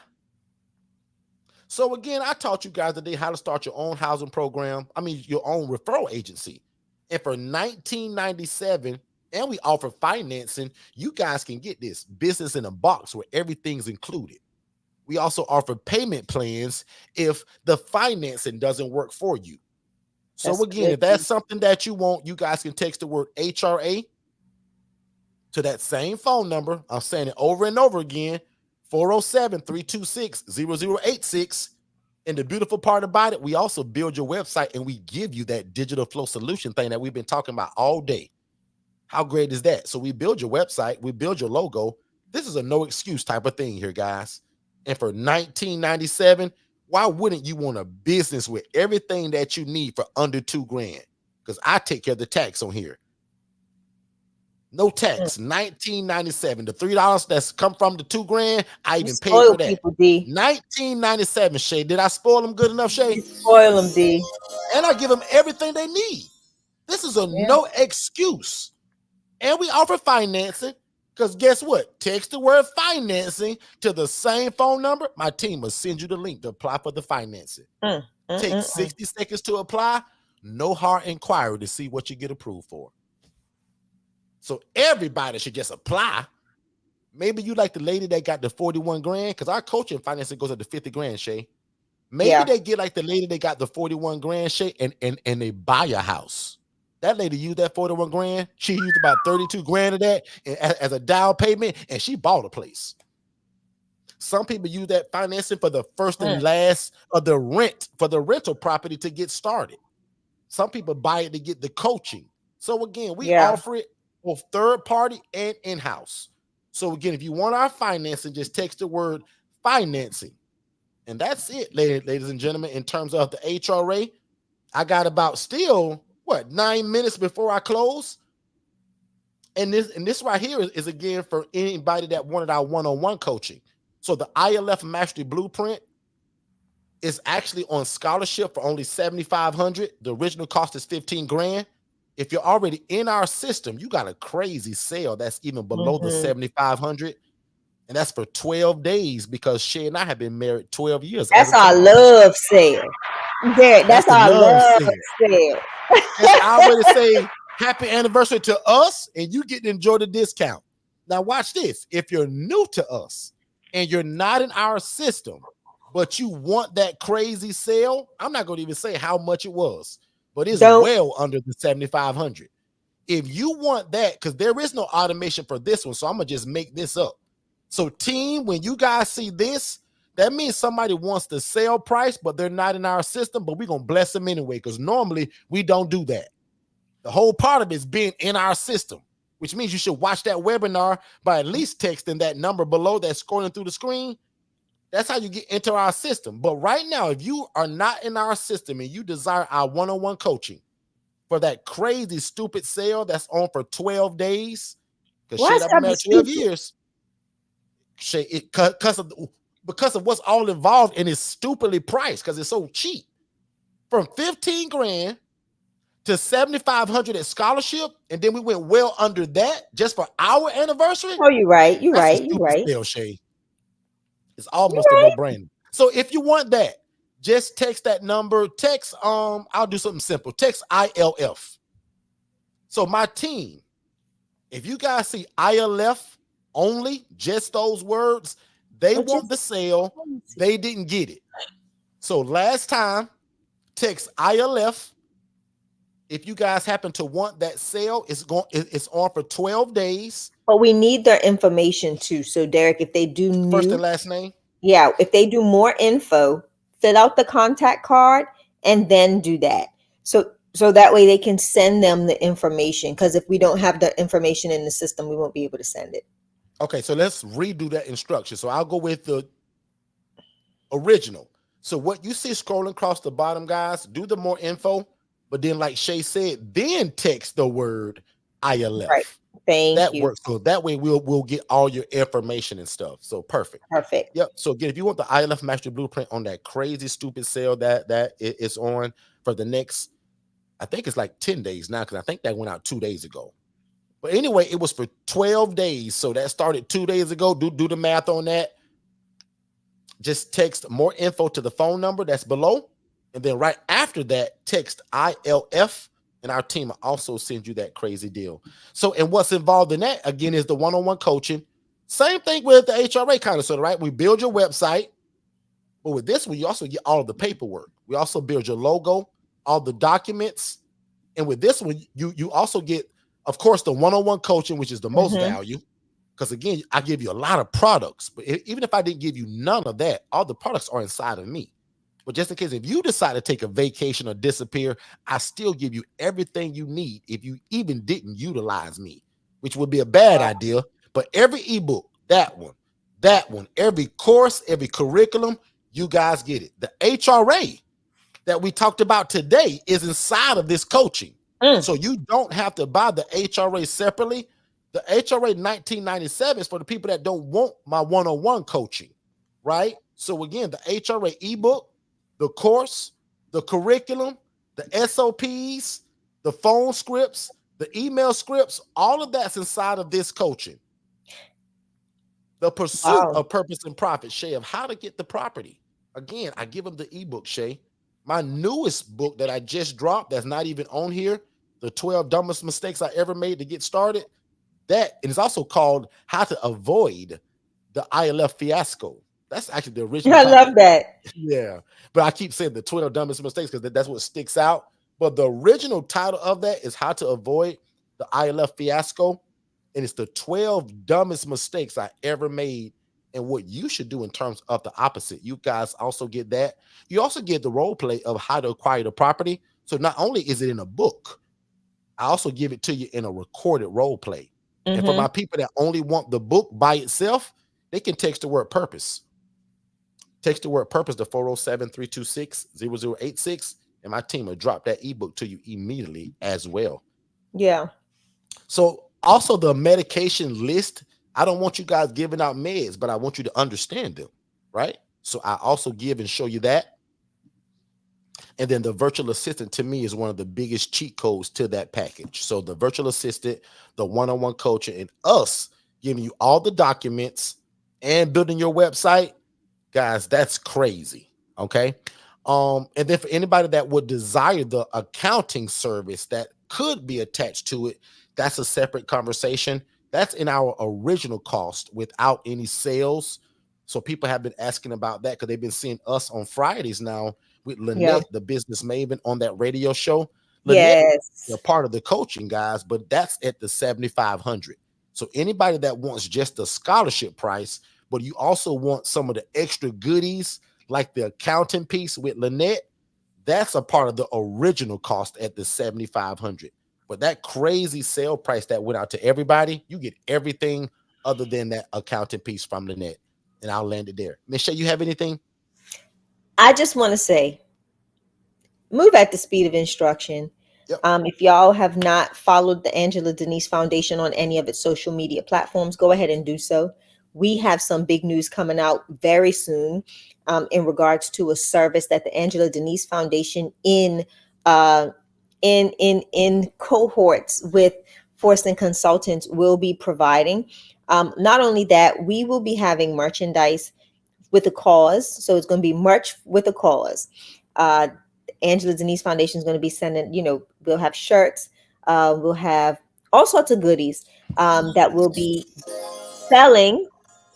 So again, I taught you guys today how to start your own housing program. I mean, your own referral agency. And for $19.97, and we offer financing. You guys can get this business in a box where everything's included. We also offer payment plans if the financing doesn't work for you. So That's again, good. if that's something that you want, you guys can text the word HRA to that same phone number. I'm saying it over and over again, 407-326-0086. And the beautiful part about it, we also build your website and we give you that digital flow solution thing that we've been talking about all day. How great is that? So we build your website, we build your logo. This is a no excuse type of thing here, guys. And for $19.97, why wouldn't you want a business with everything that you need for under $2,000? Because I take care of the tax on here. No Mm. tax, $19.97. The $3 that's come from the $2,000, I You even paid spoil for that. people, D. $19.97, Shay. Did I spoil them good enough, Shay? You spoil them, D. And I give them everything they need. This is a Yeah. no excuse. And we offer financing because guess what? Text the word financing to the same phone number. My team will send you the link to apply for the financing. Take Mm. 60 seconds to apply. No hard inquiry to see what you get approved for. So everybody should just apply. Maybe you like the lady that got the 41 grand because our coaching financing goes up to 50 grand, Shay. Maybe Yeah. they get like the lady that got the 41 grand, Shay, and they buy a house. That lady used that 41 grand. She used about 32 grand of that as a down payment, and she bought a place. Some people use that financing for the first and Mm. last of the rent for the rental property to get started. Some people buy it to get the coaching. So again, we Yeah. offer it both third party and in-house. So again, if you want our financing, just text the word financing. And that's it, ladies and gentlemen, in terms of the HRA. I got about still, 9 minutes before I close. And this right here is again for anybody that wanted our one-on-one coaching. So the ILF Mastery Blueprint is actually on scholarship for only $7,500. The original cost is 15 grand. If you're already in our system, you got a crazy sale that's even below the 7,500. And that's for 12 days because Shay and I have been married 12 years as That's of our tomorrow. love sale. Derek, That's that's the our love love sale. sale. Just I already say happy anniversary to us, and you get to enjoy the discount. Now, watch this. If you're new to us and you're not in our system, but you want that crazy sale, I'm not going to even say how much it was, but it's Don't. well under the 7,500. If you want that, because there is no automation for this one, so I'm going to just make this up. So, team, when you guys see this, that means somebody wants the sale price, but they're not in our system, but we're going to bless them anyway, because normally we don't do that. The whole part of it is being in our system, which means you should watch that webinar by at least texting that number below that's scrolling through the screen. That's how you get into our system. But right now, if you are not in our system and you desire our one-on-one coaching for that crazy, stupid sale that's on for 12 days, because Why Shay, it's I've been gotta be married 12 stupid? years, Shay, because of what's all involved and it's stupidly priced because it's so cheap. From 15 grand to 7,500 at scholarship, and then we went well under that just for our anniversary. Oh, you're right. You're That's a right. You're stupid right. sale, Shay. It's You're almost a right. no-brainer. So if you want that, just text that number. Text, I'll do something simple. Text ILF. So my team, if you guys see ILF only, just those words, they Which want is the sale. They didn't get it. So last time, text ILF. If you guys happen to want that sale, it's on for 12 days. but we need their information too. So Derek, if they do First and new, last name. yeah, if they do more info, fill out the contact card and then do that. So that way they can send them the information. Because if we don't have the information in the system, we won't be able to send it. Okay, so let's redo that instruction. So I'll go with the original. So what you see scrolling across the bottom, guys, do the more info, but then like Shay said, then text the word Right. ILF. Thank That you. works. So that way we'll get all your information and stuff. So perfect. Perfect. Yep. So again, if you want the ILF Mastery Blueprint on that crazy stupid sale that it's on for the next, I think it's like 10 days now, because I think that went out 2 days ago. But anyway, it was for 12 days. So that started 2 days ago. Do the math on that. Just text more info to the phone number that's below. And then right after that, text ILF. and our team will also send you that crazy deal. So, and what's involved in that again is the one-on-one coaching. Same thing with the HRA kind of sort of, right? We build your website, but with this one, you also get all of the paperwork. We also build your logo, all the documents, and with this one, you also get, of course, the one-on-one coaching, which is the most Mm-hmm. value. Because again, I give you a lot of products, but even if I didn't give you none of that, all the products are inside of me. But just in case, if you decide to take a vacation or disappear, I still give you everything you need if you even didn't utilize me, which would be a bad Wow. idea. But every ebook, that one, every course, every curriculum, you guys get it. The HRA that we talked about today is inside of this coaching. Mm. So you don't have to buy the HRA separately. The HRA 1997 is for the people that don't want my one-on-one coaching, right? So again, the HRA ebook, the course, the curriculum, the SOPs, the phone scripts, the email scripts, all of that's inside of this coaching. The pursuit Wow. of purpose and profit, Shay, of how to get the property. Again, I give them the ebook, Shay. My newest book that I just dropped, that's not even on here, the 12 dumbest mistakes I ever made to get started. That, and it's also called How to Avoid the ILF Fiasco. That's actually the original I title. love that. Yeah. But I keep saying the 12 dumbest mistakes because that's what sticks out. But the original title of that is How to Avoid the ILF Fiasco. And it's the 12 dumbest mistakes I ever made and what you should do in terms of the opposite. You guys also get that. You also get the role play of how to acquire the property. So not only is it in a book, I also give it to you in a recorded role play. And for Mm-hmm. my people that only want the book by itself, they can text the word purpose. Text the word purpose to 407-326-0086, and my team will drop that ebook to you immediately as well. Yeah. So also the medication list, I don't want you guys giving out meds, but I want you to understand them, right? So I also give and show you that. And then the virtual assistant to me is one of the biggest cheat codes to that package. So the virtual assistant, the one-on-one coaching, and us giving you all the documents and building your website, guys, that's crazy. Okay. And then for anybody that would desire the accounting service that could be attached to it, that's a separate conversation. That's in our original cost without any sales. So people have been asking about that because they've been seeing us on Fridays now with Yeah. Lynette, the business maven, on that radio show. Lynette, a Yes. part of the coaching, guys, but that's at the 7,500. So anybody that wants just the scholarship price, but you also want some of the extra goodies like the accounting piece with Lynette, that's a part of the original cost at the 7,500. But that crazy sale price that went out to everybody, you get everything other than that accounting piece from Lynette. And I'll land it there. Michelle, you have anything? I just want to say, move at the speed of instruction. Yep. If y'all have not followed the Angela Denise Foundation on any of its social media platforms, go ahead and do so. We have some big news coming out very soon in regards to a service that the Angela Denise Foundation uh, in cohorts with Forston Consultants will be providing. Not only that, we will be having merchandise with a cause. So it's going to be merch with a cause. Uh, Angela Denise Foundation is going to be sending, we'll have shirts, we'll have all sorts of goodies that will be selling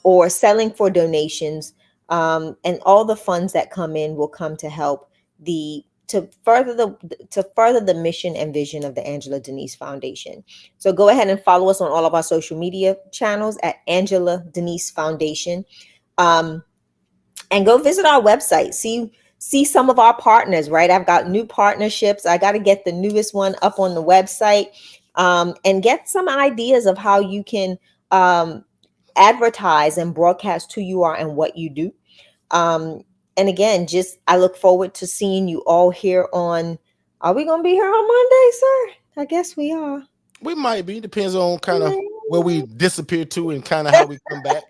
or selling for donations. And all the funds that come in will come to help to further the mission and vision of the Angela Denise Foundation. So go ahead and follow us on all of our social media channels at Angela Denise Foundation. And go visit our website, see some of our partners, right? I've got new partnerships. I got to get the newest one up on the website, and get some ideas of how you can advertise and broadcast who you are and what you do. And again, just I look forward to seeing you all here on. Are we going to be here on Monday, sir? I guess we are. We might be. Depends on kind of where we disappear to and kind of how we come back.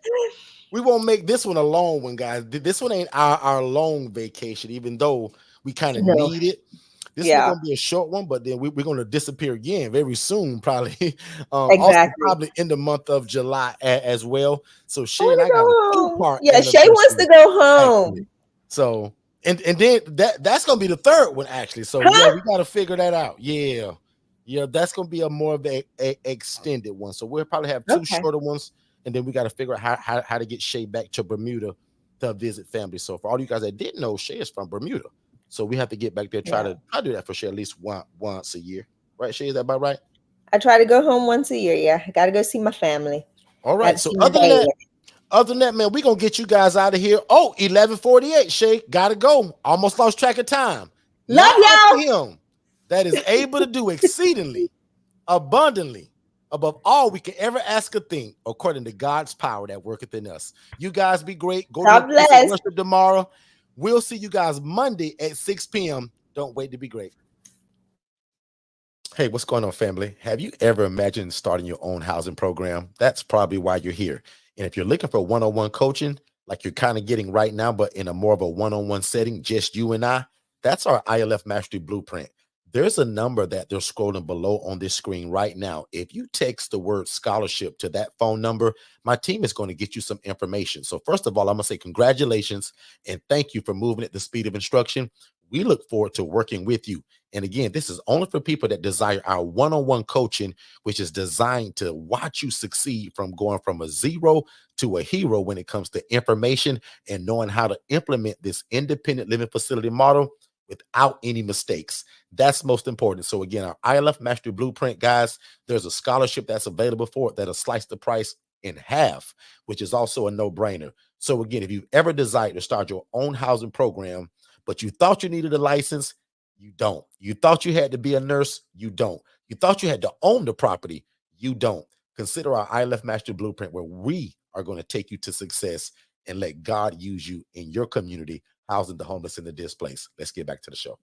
We won't make this one a long one, guys. This one ain't our long vacation, even though we kind of No. need it. This one Yeah, gonna be a short one, but then we're gonna disappear again very soon, probably. Also exactly. probably in the month of July as well. So I Shay and want I to got a go home. two-part Yeah, Shay wants to anniversary go actually. home. So and then that's gonna be the third one actually. So yeah, Huh? we gotta figure that out. Yeah. Yeah, that's gonna be a more of a extended one. So we'll probably have two Okay. shorter ones, and then we got to figure out how to get Shay back to Bermuda to visit family. So for all you guys that didn't know, Shay is from Bermuda. So we have to get back there, Yeah. try to do that for Shay at least once a year. Right, Shay, is that about right? I try to go home once a year. Yeah. I got to go see my family. All Got right. to So see my dad. other than that, man, we're gonna get you guys out of here. Oh, 11:48. Shay, gotta go. Almost lost track of time. Love Now y'all. unto him that is able to do exceedingly abundantly above all we can ever ask or think, according to God's power that worketh in us. You guys be great. Go to your God place of bless. worship tomorrow. We'll see you guys Monday at 6 p.m. Don't wait to be great. Hey, what's going on, family? Have you ever imagined starting your own housing program? That's probably why you're here. And if you're looking for one-on-one coaching, like you're kind of getting right now, but in a more of a one-on-one setting, just you and I, that's our ILF Mastery Blueprint. There's a number that they're scrolling below on this screen right now. If you text the word scholarship to that phone number, my team is going to get you some information. So first of all, I'm going to say congratulations and thank you for moving at the speed of instruction. We look forward to working with you. And again, this is only for people that desire our one-on-one coaching, which is designed to watch you succeed from going from a zero to a hero when it comes to information and knowing how to implement this independent living facility model without any mistakes. That's most important. So again, our ILF Mastery Blueprint, guys, there's a scholarship that's available for it that'll slice the price in half, which is also a no-brainer. So again, if you've ever desired to start your own housing program, but you thought you needed a license, you don't. You thought you had to be a nurse, you don't. You thought you had to own the property, you don't. Consider our ILF Master Blueprint, where we are going to take you to success and let God use you in your community, housing the homeless and the displaced. Let's get back to the show.